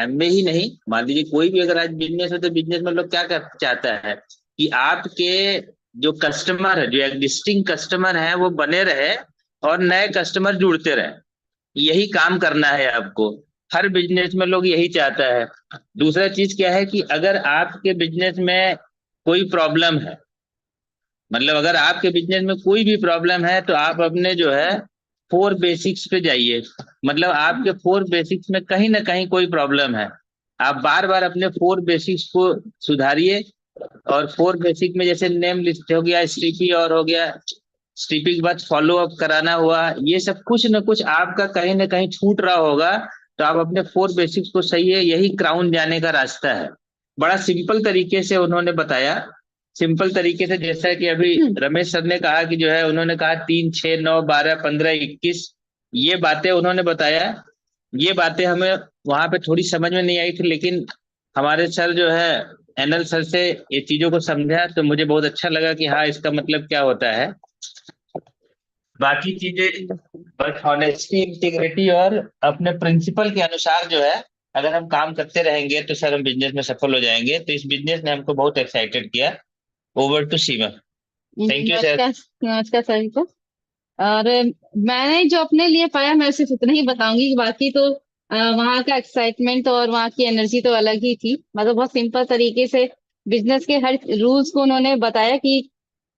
में ही नहीं, मान लीजिए कोई भी अगर आज बिजनेस हो तो बिजनेस में लोग क्या कर चाहता है कि आपके जो कस्टमर है, जो एग्जिस्टिंग कस्टमर है वो बने रहे और नए कस्टमर जुड़ते रहे। यही काम करना है आपको, हर बिजनेस में लोग यही चाहता है। दूसरा चीज क्या है कि अगर आपके बिजनेस में कोई प्रॉब्लम है, मतलब अगर आपके बिजनेस में कोई भी प्रॉब्लम है तो आप अपने जो है 4 बेसिक्स पे जाइए। मतलब आपके 4 बेसिक्स में कहीं ना कहीं कोई प्रॉब्लम है, आप बार बार अपने 4 बेसिक्स को सुधारिए। और 4 बेसिक में जैसे नेम लिस्ट हो गया, स्टीपी और हो गया, स्टीपी के बाद फॉलो अप कराना हुआ, ये सब कुछ ना कुछ आपका कहीं ना कहीं छूट रहा होगा। तो आप अपने 4 बेसिक्स को सही है, यही क्राउन जाने का रास्ता है। बड़ा सिंपल तरीके से उन्होंने बताया, सिंपल तरीके से, जैसा कि अभी रमेश सर ने कहा कि जो है उन्होंने कहा 3, 6, 9, 12, 15, 21, ये बातें उन्होंने बताया। ये बातें हमें वहां पे थोड़ी समझ में नहीं आई थी, लेकिन हमारे सर जो है एनएल सर से ये चीजों को समझा तो मुझे बहुत अच्छा लगा कि हाँ इसका मतलब क्या होता है। बाकी चीजें बस ऑनेस्टी, इंटीग्रिटी और अपने प्रिंसिपल के अनुसार जो है अगर हम काम करते रहेंगे तो सर हम बिजनेस में सफल हो जाएंगे। तो इस बिजनेस ने हमको बहुत एक्साइटेड किया। Over to Seema. Thank you sir. नमस्कार, नमस्कार सर को। और मैंने जो अपने लिए पाया मैं सिर्फ उतना ही बताऊंगी कि बाकी तो वहाँ का एक्साइटमेंट और वहाँ की एनर्जी तो अलग ही थी। मतलब बहुत सिंपल तरीके से बिजनेस के हर रूल्स को उन्होंने बताया कि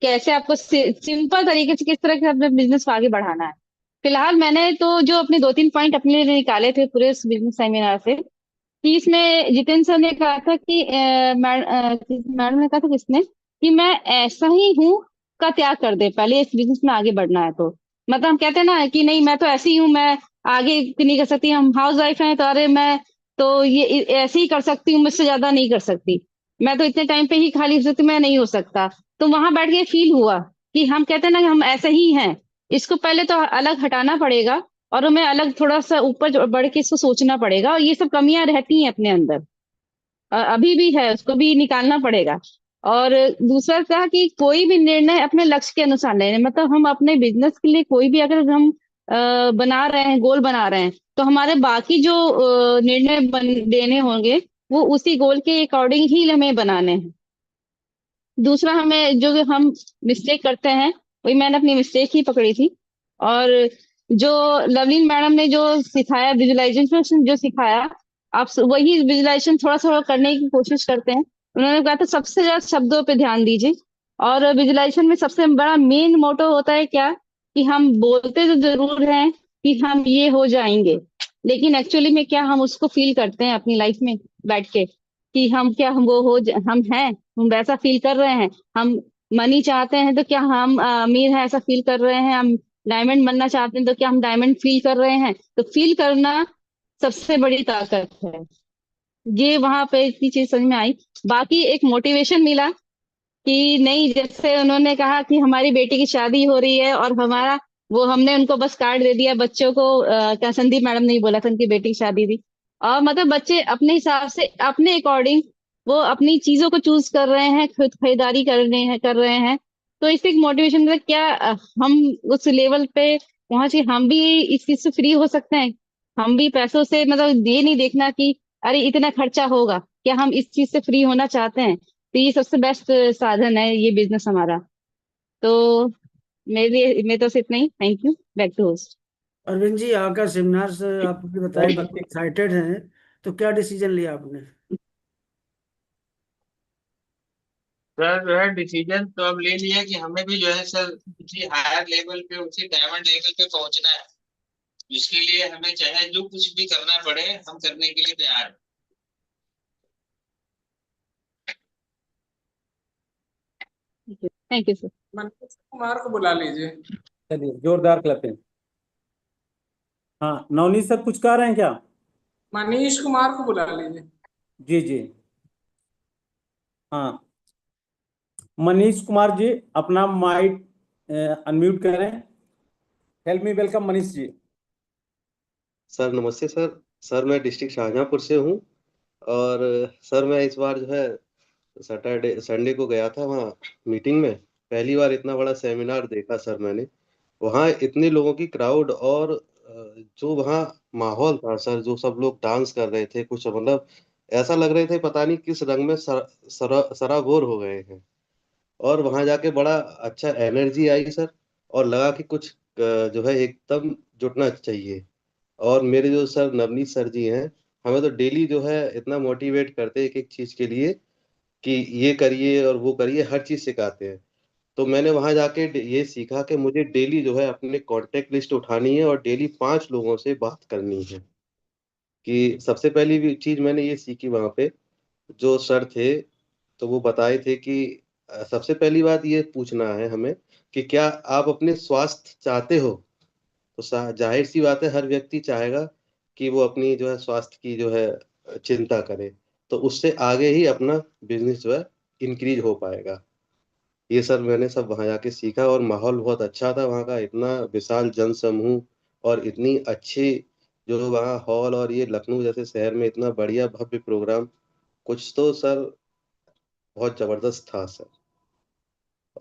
कैसे आपको सिंपल तरीके से किस तरह से अपने बिजनेस को आगे बढ़ाना है। फिलहाल मैंने तो जो अपने 2-3 पॉइंट अपने लिए निकाले थे पूरे इस बिजनेस सेमिनार से, कि इसमें जितेंद्र सर ने कहा था कि मैडम ने कहा था किसने कि मैं ऐसा ही हूँ का त्याग कर दे पहले इस बिजनेस में आगे बढ़ना है तो। मतलब हम कहते हैं ना कि नहीं मैं तो ऐसी हूँ, मैं आगे नहीं कर सकती, हम हाउस वाइफ हैं तो अरे मैं तो ये ऐसे ही कर सकती हूँ, मुझसे ज्यादा नहीं कर सकती, मैं तो इतने टाइम पे ही खाली हो सकती, मैं नहीं हो सकता। तो वहां बैठ के फील हुआ कि हम कहते हैं ना कि हम ऐसे ही हैं, इसको पहले तो अलग हटाना पड़ेगा और हमें अलग थोड़ा सा ऊपर बढ़ के इसको सोचना पड़ेगा। और ये सब कमियां रहती हैं अपने अंदर, अभी भी है, उसको भी निकालना पड़ेगा। और दूसरा कहा कि कोई भी निर्णय अपने लक्ष्य के अनुसार लेने, मतलब हम अपने बिजनेस के लिए कोई भी अगर हम बना रहे हैं, गोल बना रहे हैं, तो हमारे बाकी जो निर्णय देने होंगे वो उसी गोल के अकॉर्डिंग ही हमें बनाने हैं। दूसरा हमें जो हम मिस्टेक करते हैं, वही मैंने अपनी मिस्टेक ही पकड़ी थी। और जो लवलीन मैडम ने जो सिखाया, विजुअलाइजेशन जो सिखाया, आप वही विजुअलाइजेशन थोड़ा थोड़ा करने की कोशिश करते हैं। उन्होंने कहा था सबसे ज्यादा शब्दों पे ध्यान दीजिए। और विजुअलाइजेशन में सबसे बड़ा मेन मोटो होता है क्या, कि हम बोलते तो जरूर हैं कि हम ये हो जाएंगे, लेकिन एक्चुअली में क्या हम उसको फील करते हैं अपनी लाइफ में बैठ के कि हम क्या हम वो हम हैं, हम वैसा फील कर रहे हैं। हम मनी चाहते हैं तो क्या हम अमीर हैं ऐसा फील कर रहे हैं, हम डायमंड बनना चाहते हैं तो क्या हम डायमंड फील कर रहे हैं। तो फील करना सबसे बड़ी ताकत है। ये वहां पे इतनी चीज समझ में आई। बाकी एक मोटिवेशन मिला कि नहीं, जैसे उन्होंने कहा कि हमारी बेटी की शादी हो रही है और हमारा वो हमने उनको बस कार्ड दे दिया बच्चों को, क्या संदीप मैडम ने ही बोला था उनकी बेटी की शादी थी। और मतलब बच्चे अपने हिसाब से अपने अकॉर्डिंग वो अपनी चीजों को चूज कर रहे हैं, खुद खरीदारी कर रहे हैं। तो इससे एक मोटिवेशन मिलता है, क्या हम उस लेवल पे पहुंचे, हम भी इस चीज से फ्री हो सकते हैं। हम भी पैसों से मतलब ये नहीं देखना कि अरे इतना खर्चा होगा, क्या हम इस चीज से फ्री होना चाहते हैं। तो ये सबसे बेस्ट साधन है ये बिजनेस हमारा। तो मेरे तो इतना ही। Thank you. Back to host. Arvind ji, आपका सेमिनार से आपने बताया कि एक्साइटेड हैं, तो क्या डिसीजन लिया आपने? सर जो है डिसीजन तो अब ले लिया कि हमें भी जो है सर उसी हायर लेवल पे, उसी डायमंड लेवल पे पहुंचना है। जिसके लिए हमें चाहे जो कुछ भी करना पड़े, हम करने के लिए तैयार हैं। Thank you sir. Manish Kumar को बुला लीजिए। चलिए जोरदार क्लैपिंग। हाँ नवनीत सर कुछ कह रहे हैं क्या? मनीष कुमार को बुला लीजिए। जी जी। हाँ मनीष कुमार जी, अपना माइक अनम्यूट करें। Help me welcome Manish ji. Sir नमस्ते सर। सर मैं डिस्ट्रिक्ट शाहजहांपुर से हूँ। और सर मैं इस बार जो है सैटरडे संडे को गया था वहाँ मीटिंग में। पहली बार इतना बड़ा सेमिनार देखा सर मैंने। वहाँ इतने लोगों की क्राउड, और जो वहाँ माहौल था सर, जो सब लोग डांस कर रहे थे, कुछ मतलब ऐसा लग रहे थे पता नहीं किस रंग में सराबोर हो गए हैं। और वहाँ जाके बड़ा अच्छा एनर्जी आई सर। और लगा कि कुछ जो है एकदम जुटना चाहिए। और मेरे जो सर नवनीत सर जी हैं, हमें तो डेली जो है इतना मोटिवेट करते हैं एक एक चीज के लिए कि ये करिए और वो करिए, हर चीज सिखाते हैं। तो मैंने वहां जाके ये सीखा कि मुझे डेली जो है अपने कांटेक्ट लिस्ट उठानी है और डेली 5 लोगों से बात करनी है। कि सबसे पहली भी चीज मैंने ये सीखी वहां पे, जो सर थे तो वो बताए थे कि सबसे पहली बात ये पूछना है हमें कि क्या आप अपने स्वास्थ्य चाहते हो। तो जाहिर सी बात है, हर व्यक्ति चाहेगा कि वो अपनी जो है स्वास्थ्य की जो है चिंता करे। तो उससे आगे ही अपना बिजनेस जो है इंक्रीज हो पाएगा। ये सर मैंने सब वहां जाके सीखा। और माहौल बहुत अच्छा था वहाँ का, इतना विशाल जन समूह और इतनी अच्छी जो वहाँ हॉल, और ये लखनऊ जैसे शहर में इतना बढ़िया भव्य प्रोग्राम, कुछ तो सर बहुत जबरदस्त था सर।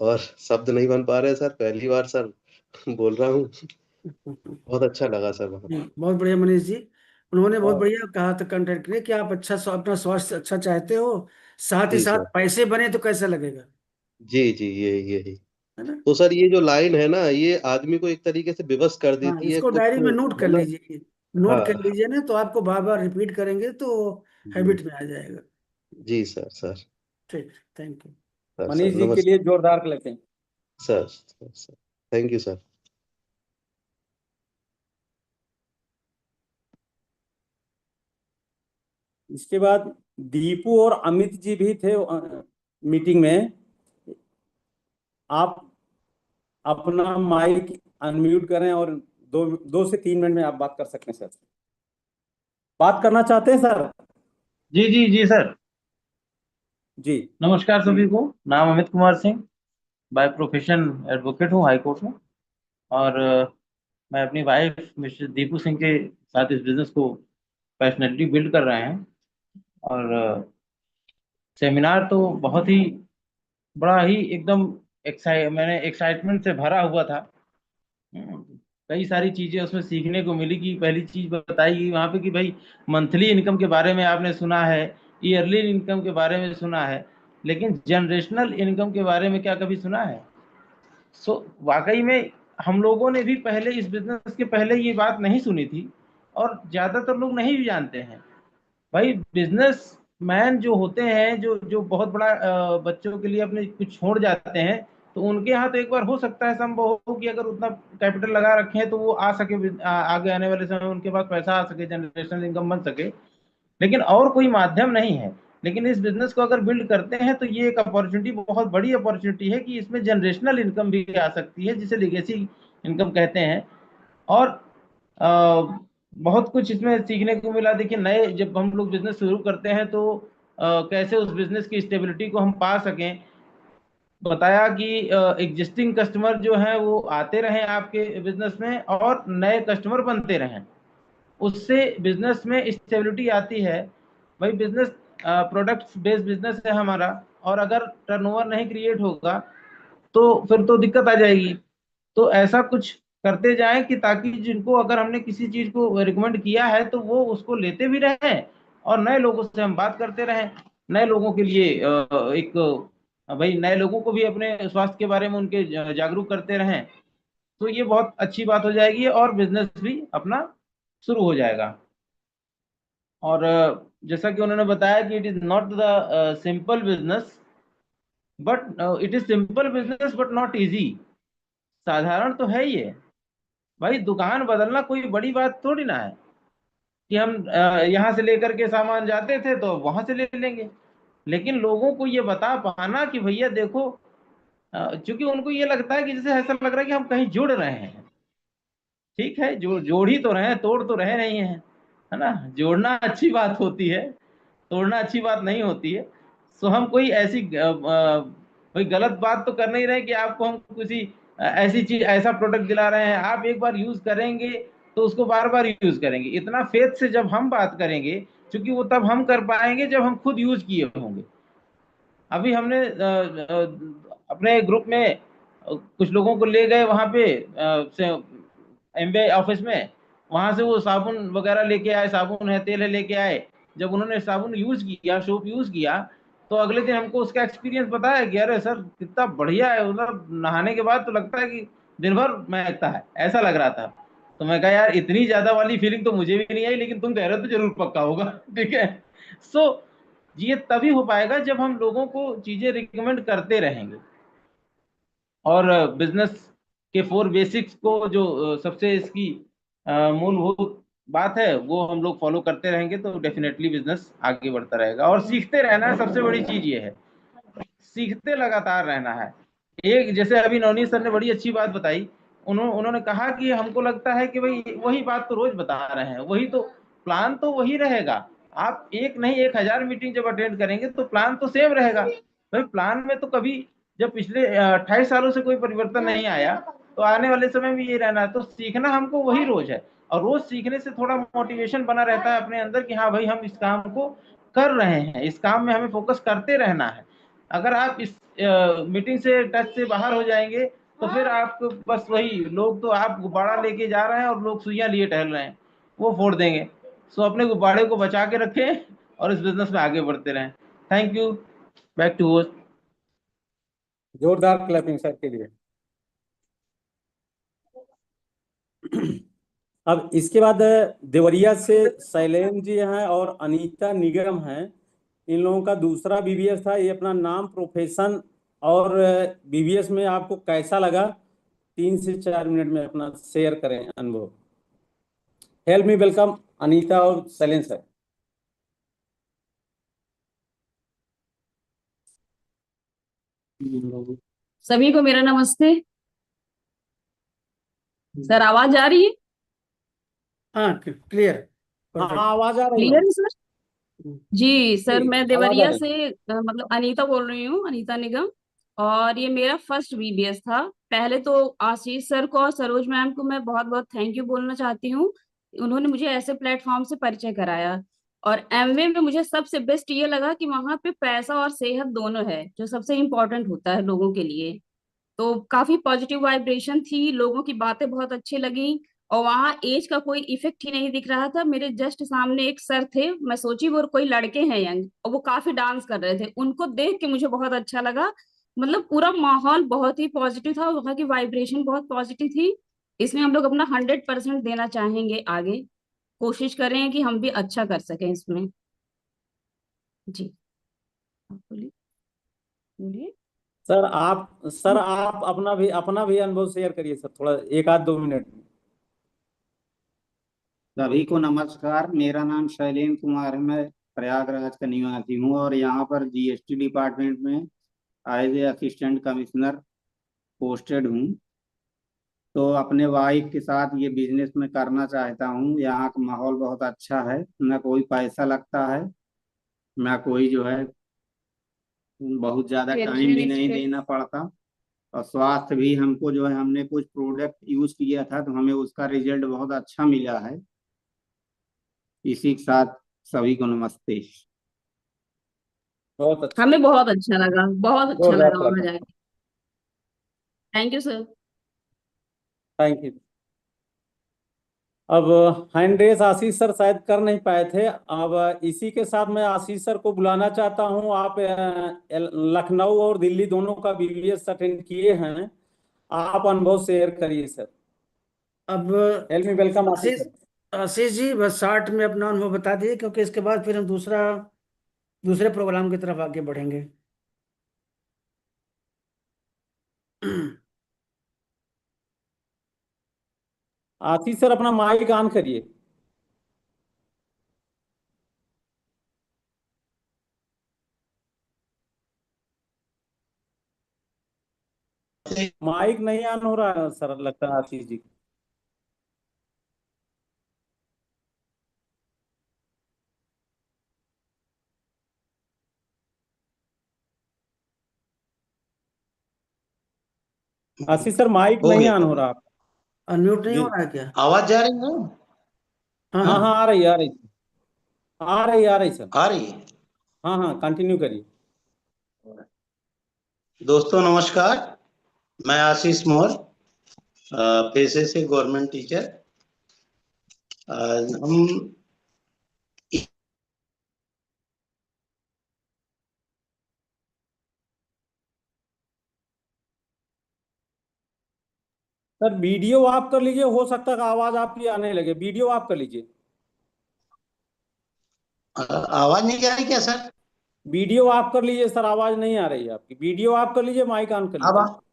और शब्द नहीं बन पा रहे सर, पहली बार सर बोल रहा हूँ। बहुत अच्छा लगा सर वहाँ। बहुत बढ़िया मनीष जी। उन्होंने बहुत और बढ़िया कहा था कंटेंट ने कि आप अच्छा अपना स्वास्थ्य अच्छा चाहते हो, साथ ही जी साथ सर। पैसे बने तो कैसा लगेगा, जी जी, यही। है ना? तो सर ये जो लाइन है ना, ये आदमी को एक तरीके से विवश कर हाँ, देती है इसको कुछ डायरी में नोट कर मतलब। लीजिए। नोट कर हाँ लीजिए ना, तो आपको बार बार रिपीट करेंगे तो जी। हैबिट में आ जाएगा। जी सर। सर ठीक, थैंक यू। मनीष जी के लिए नमस्कार जोरदार clapping. Sir. Thank you sir. इसके बाद दीपू और अमित जी भी थे मीटिंग में। आप अपना माइक अनम्यूट करें और 2 से 3 मिनट में आप बात कर सकते हैं सर। बात करना चाहते हैं सर? जी जी जी सर। जी। नमस्कार सभी को। नाम Amit Kumar Singh, by profession advocate हूँ हाई कोर्ट में। और मैं अपनी वाइफ मिस्टर दीपू सिंह के साथ इस बिजनेस को पैशनेटली बिल्ड कर रहे हैं। और सेमिनार तो बहुत ही बड़ा ही एकदम मैंने एक्साइटमेंट से भरा हुआ था। कई सारी चीजें उसमें सीखने को मिली। कि पहली चीज बताई गई वहाँ पे कि भाई मंथली इनकम के बारे में आपने सुना है, ईयरली इनकम के बारे में सुना है, लेकिन जनरेशनल इनकम के बारे में क्या कभी सुना है? वाकई में हम लोगों ने भी पहले इस बिजनेस के पहले ये बात नहीं सुनी थी, और ज्यादातर लोग नहीं भी जानते हैं। भाई बिजनेस मैन जो होते हैं, जो जो बहुत बड़ा बच्चों के लिए अपने कुछ छोड़ जाते हैं, तो उनके यहाँ तो एक बार हो सकता है संभव हो कि अगर उतना कैपिटल लगा रखे हैं तो वो आ सके, आगे आने वाले समय में उनके पास पैसा आ सके, जनरेशनल इनकम बन सके। लेकिन और कोई माध्यम नहीं है। लेकिन इस बिजनेस को अगर बिल्ड करते हैं तो ये एक अपॉर्चुनिटी, बहुत बड़ी अपॉर्चुनिटी है कि इसमें जनरेशनल इनकम भी आ सकती है, जिसे लिगेसी इनकम कहते हैं। और बहुत कुछ इसमें सीखने को मिला। देखिए, नए जब हम लोग बिजनेस शुरू करते हैं तो कैसे उस बिजनेस की स्टेबिलिटी को हम पा सकें। बताया कि एग्जिस्टिंग कस्टमर जो हैं वो आते रहें आपके बिजनेस में, और नए कस्टमर बनते रहें, उससे बिजनेस में स्टेबिलिटी आती है। भाई बिजनेस प्रोडक्ट्स बेस्ड बिजनेस है हमारा, और अगर टर्नओवर नहीं क्रिएट होगा तो फिर तो दिक्कत आ जाएगी। तो ऐसा कुछ करते जाएं कि ताकि जिनको अगर हमने किसी चीज को रिकमेंड किया है तो वो उसको लेते भी रहें, और नए लोगों से हम बात करते रहें। नए लोगों के लिए एक भाई नए लोगों को भी अपने स्वास्थ्य के बारे में उनके जागरूक करते रहें, तो ये बहुत अच्छी बात हो जाएगी और बिजनेस भी अपना शुरू हो जाएगा। और जैसा कि उन्होंने बताया कि it is not the simple business, but it is simple business but not easy. साधारण तो है ये भाई, दुकान बदलना कोई बड़ी बात थोड़ी ना है कि हम यहाँ से लेकर के सामान जाते थे तो वहां से ले लेंगे। लेकिन लोगों को ये बता पाना कि भैया देखो, क्योंकि उनको ये लगता है कि जैसे ऐसा लग रहा है कि हम कहीं जुड़ रहे हैं। ठीक है, जोड़ ही तो रहे हैं, तोड़ तो रहे नहीं है, है ना। जोड़ना अच्छी बात होती है, तोड़ना अच्छी बात नहीं होती है। सो हम कोई ऐसी कोई गलत बात तो कर नहीं रहे कि आपको हम किसी ऐसी चीज ऐसा प्रोडक्ट दिला रहे हैं, आप एक बार यूज करेंगे तो उसको बार बार यूज करेंगे। इतना फेथ से जब हम बात करेंगे, क्योंकि वो तब हम कर पाएंगे जब हम खुद यूज किए होंगे। अभी हमने अपने ग्रुप में कुछ लोगों को ले गए वहां पे एमबीआई ऑफिस में, वहां से वो साबुन वगैरह लेके आए, साबुन है, तेल है, लेके आए। जब उन्होंने साबुन यूज किया, सोप यूज किया, तो अगले दिन हमको उसका एक्सपीरियंस बताया कि अरे सर कितना बढ़िया है, मतलब नहाने के बाद तो लगता है कि दिन भर महकता है, ऐसा लग रहा था। तो मैं कहा यार इतनी ज्यादा वाली फीलिंग तो मुझे भी नहीं आई, लेकिन तुम कह रहे हो तो जरूर पक्का होगा। ठीक है। सो ये तभी हो पाएगा जब हम लोगों को चीजें रिकमेंड करते रहेंगे, और बिजनेस के 4 बेसिक्स को जो सबसे इसकी मूलभूत बात है वो हम लोग फॉलो करते रहेंगे तो डेफिनेटली बिजनेस आगे बढ़ता रहेगा। और सीखते रहना है, सबसे बड़ी चीज ये है, सीखते लगातार रहना है। एक जैसे अभी नवनीत सर ने बड़ी अच्छी बात बताई, उन्होंने कहा कि हमको लगता है कि भाई वही बात तो रोज बता रहे हैं, वही तो प्लान तो वही रहेगा। आप एक नहीं 1000 मीटिंग जब अटेंड करेंगे तो प्लान तो सेम रहेगा। भाई प्लान में तो कभी, जब पिछले 28 सालों से कोई परिवर्तन नहीं आया, तो आने वाले समय में ये रहना है। तो सीखना हमको वही रोज है, और रोज सीखने से थोड़ा मोटिवेशन बना रहता है अपने अंदर कि हाँ भाई हम इस काम को कर रहे हैं, इस काम में हमें फोकस करते रहना है। अगर आप इस मीटिंग से टच से बाहर हो जाएंगे तो फिर आपको बस वही लोग, तो आप गुब्बारा लेके जा रहे हैं और लोग सुइयां लिए टहल रहे हैं, वो फोड़ देंगे। सो अपने गुब्बारे को बचा के रखें और इस बिजनेस में आगे बढ़ते रहें। Thank you. Back to host. जोरदार क्लैपिंग सर के लिए। अब इसके बाद देवरिया से शैलेंद्र जी हैं और अनीता निगम हैं। इन लोगों का दूसरा बीबीएस था। ये अपना नाम, प्रोफेशन और बीबीएस में आपको कैसा लगा 3 से 4 मिनट में अपना शेयर करें अनुभव। हेल्प मी वेलकम अनीता और शैलेंद्र सर। सभी को मेरा नमस्ते। सर आवाज आ रही है? हाँ, क्लियर, हाँ परफेक्ट, आवाज आ रही है। क्लियर है सर? जी सर, जी, मैं आवाज आ देवरिया रही है। से मतलब अनीता बोल रही हूँ, अनीता निगम। और ये मेरा फर्स्ट बीबीएस था। पहले तो आशीष सर को और सरोज मैम को मैं बहुत बहुत थैंक यू बोलना चाहती हूँ। उन्होंने मुझे ऐसे प्लेटफॉर्म से परिचय कराया। और एमवे में मुझे सबसे बेस्ट ये लगा कि वहां पे पैसा और सेहत दोनों है, जो सबसे इम्पोर्टेंट होता है लोगों के लिए। तो काफी पॉजिटिव वाइब्रेशन थी, लोगों की बातें बहुत अच्छी लगी। और वहाँ एज का कोई इफेक्ट ही नहीं दिख रहा था। मेरे जस्ट सामने एक सर थे, मैं सोची वो कोई लड़के हैं यंग, और वो काफी डांस कर रहे थे। उनको देख के मुझे बहुत अच्छा लगा। मतलब पूरा माहौल बहुत ही पॉजिटिव था, वहाँ की वाइब्रेशन बहुत पॉजिटिव थी। इसमें हम लोग अपना 100% देना चाहेंगे आगे। कोशिश करें कि हम भी अच्छा कर सकें इसमें। जी, आप बोलिए, बोलिए। सर आप अपना भी अनुभव शेयर करिए सर, थोड़ा 1 आध 2 मिनट में। सभी को नमस्कार। मेरा नाम शैलेंद्र कुमार है। मैं प्रयागराज का निवासी हूँ और यहाँ पर जीएसटी डिपार्टमेंट में as a assistant commissioner posted हूँ। तो अपने वाइफ के साथ ये बिजनेस में करना चाहता हूँ। यहाँ का माहौल बहुत अच्छा है, न कोई पैसा लगता है, न कोई जो है बहुत ज़्यादा टाइम भी नहीं देना पड़ता। और स्वास्थ्य भी हमको जो है, हमने कुछ प्रोडक्ट यूज किया था तो हमें उसका रिजल्ट बहुत अच्छा मिला है। इसी के साथ सभी को नमस्ते। बहुत अच्छा, हमें बहुत अच्छा लगा, बहुत अच्छा जोरदार लगा वहां क्लैपिंग। जाके। Thank you sir. Thank you. अब हैंड रेस आशीष सर शायद कर नहीं पाए थे। अब इसी के साथ मैं आशीष सर को बुलाना चाहता हूं। आप लखनऊ और दिल्ली दोनों का बीबीएस अटेंड किए हैं, आप अनुभव शेयर करिए सर। अब हेल्प मी वेलकम आशीष आशीष सर। आशीष जी बस 60 में अपना अनुभव बता दिए, क्योंकि इसके बाद फिर हम दूसरे प्रोग्राम की तरफ आगे बढ़ेंगे। आशीष सर अपना माइक ऑन करिए। माइक नहीं ऑन हो रहा है सर, लगता है आशीष जी। आशीष सर माइक हो नहीं गया। ऑन हो रहा। अनम्यूट नहीं जी हो रहा है क्या? आवाज जा रही है? हाँ हाँ हाँ। हाँ, आ रही आ रही आ रही सर। आ रही है। हाँ हाँ, कंटिन्यू करिए। दोस्तों नमस्कार, मैं आशीष मोर, पेशे से गवर्नमेंट टीचर। हम सर वीडियो ऑफ कर लीजिए, हो सकता है कि आवाज आपकी आने लगे। वीडियो ऑफ कर लीजिए। आवाज नहीं जा रही क्या सर? वीडियो ऑफ कर लीजिए सर, आवाज नहीं आ रही है आपकी। वीडियो ऑफ कर लीजिए, माइक ऑन कर अब लीजिए।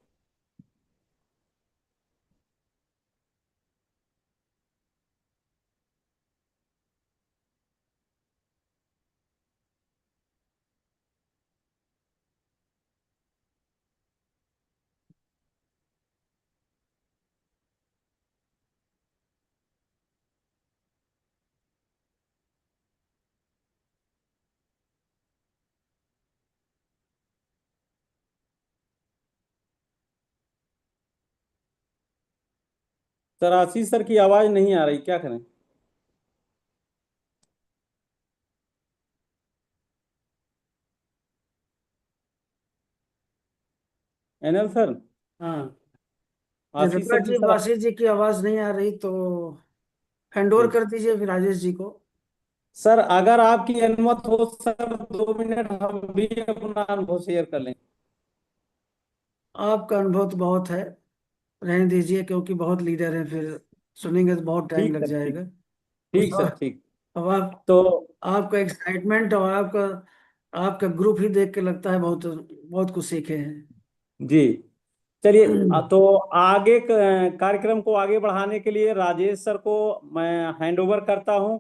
सर आशीष सर की आवाज नहीं आ रही, क्या करें? एनएल सर, हाँ, आशीष सर की जी सर। आशीष जी की आवाज नहीं आ रही तो हैंड ओवर जी कर दीजिए फिर राजेश जी को। सर, अगर आपकी अनुमति हो सर, 2 मिनट हम भी अपना अनुभव शेयर कर लें। आपका अनुभव तो बहुत है, रहने दीजिए, क्योंकि बहुत लीडर हैं, फिर सुनेंगे तो बहुत टाइम ठीक लग सर, ठीक। जाएगा। ठीक सर, और ठीक। अब तो आपका एक्साइटमेंट और आपका ग्रुप ही देख के लगता है बहुत बहुत कुछ सीखे हैं। जी चलिए। तो आगे कार्यक्रम को आगे बढ़ाने के लिए राजेश सर को मैं हैंड ओवर करता हूं।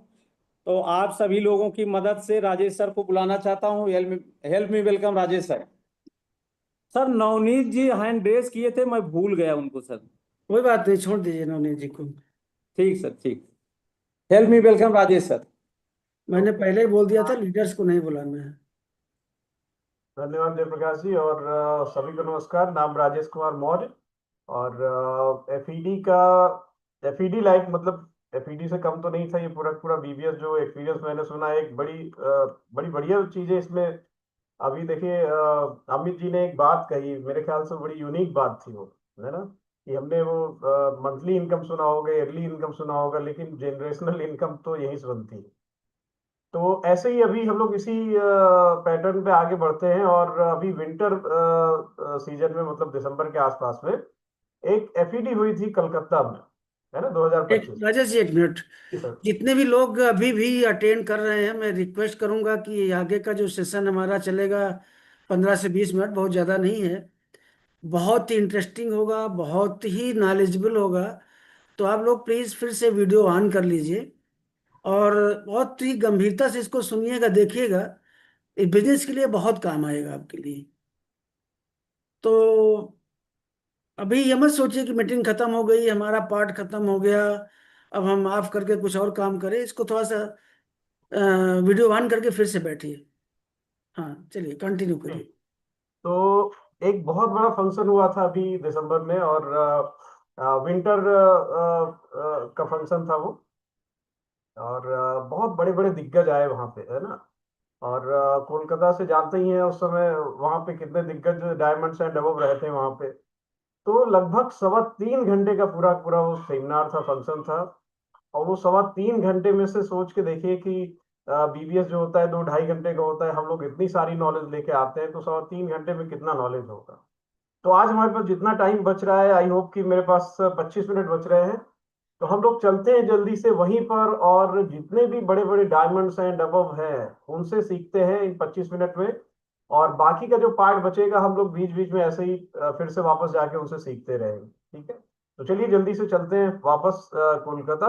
तो आप सभी लोगों की मदद से राजेश सर को बुलाना चाहता हूं। Help me welcome Rajesh sir. Sir Navneet ji hand raise किए थे, मैं भूल गया उनको सर। कोई बात नहीं, छोड़ दीजिए नवनीत जी को। ठीक सर, ठीक। Help me welcome Rajesh sir. मैंने पहले ही बोल दिया था लीडर्स को नहीं बुलाना है। धन्यवाद जयप्रकाश जी। और सभी को नमस्कार। नाम राजेश कुमार मौर्य और एफईडी का एफईडी लाइक मतलब एफईडी से कम तो नहीं था ये पूरा पूरा बीबीएस जो एक्सपीरियंस मैंने सुना है। एक बड़ी बढ़िया चीज है इसमें। अभी देखिए अमित जी ने एक बात कही, मेरे ख्याल से बड़ी यूनिक बात थी वो, है ना, कि हमने वो मंथली इनकम सुना होगा, ईयरली इनकम सुना होगा, लेकिन जनरेशनल इनकम तो यहीं से बनती है। तो ऐसे ही अभी हम लोग इसी पैटर्न पे आगे बढ़ते हैं और अभी विंटर सीजन में मतलब दिसंबर के आसपास में एक एफईडी हुई थी कलकत्ता में, है ना, 2025। राजेश जी, 1 मिनट। जी सर। जितने भी लोग अभी भी अटेंड कर रहे हैं, मैं रिक्वेस्ट करूंगा कि आगे का जो सेशन हमारा चलेगा 15 से 20 मिनट, बहुत ज़्यादा नहीं है, बहुत ही इंटरेस्टिंग होगा, बहुत ही नॉलेजेबल होगा। तो आप लोग प्लीज़ फिर से वीडियो ऑन कर लीजिए और बहुत ही गंभीरता से इसको सुनिएगा, देखिएगा। ये बिजनेस के लिए बहुत काम आएगा आपके लिए। तो अभी ये मत सोचिए कि मीटिंग खत्म हो गई, हमारा पार्ट खत्म हो गया, अब हम ऑफ करके कुछ और काम करें। इसको थोड़ा सा वीडियो ऑन करके फिर से बैठिए। हाँ, चलिए कंटिन्यू करिए। तो एक बहुत बड़ा फंक्शन हुआ था अभी दिसंबर में और विंटर का फंक्शन था वो। और बहुत बड़े बड़े दिग्गज आए वहां पे, है ना। और कोलकाता से जानते ही हैं उस समय वहां पे कितने दिग्गज डायमंड्स एंड अबव रहे थे वहां पे। तो लगभग 3.25 घंटे का पूरा पूरा वो सेमिनार था, फंक्शन था। और वो 3.25 घंटे में से सोच के देखिए कि बीबीएस जो होता है 2-2.5 घंटे का होता है, हम लोग इतनी सारी नॉलेज लेके आते हैं, तो 3.25 घंटे में कितना नॉलेज होगा। तो आज हमारे पास जितना टाइम बच रहा है, आई होप कि मेरे पास 25 मिनट बच रहे हैं, तो हम लोग चलते हैं जल्दी से वहीं पर, और जितने भी बड़े बड़े डायमंड्स हैं, डबल हैं, उनसे सीखते हैं इन 25 मिनट में। और बाकी का जो पार्ट बचेगा हम लोग बीच बीच में ऐसे ही फिर से वापस जाके उनसे सीखते रहेंगे। ठीक है, तो चलिए जल्दी से चलते हैं वापस कोलकाता।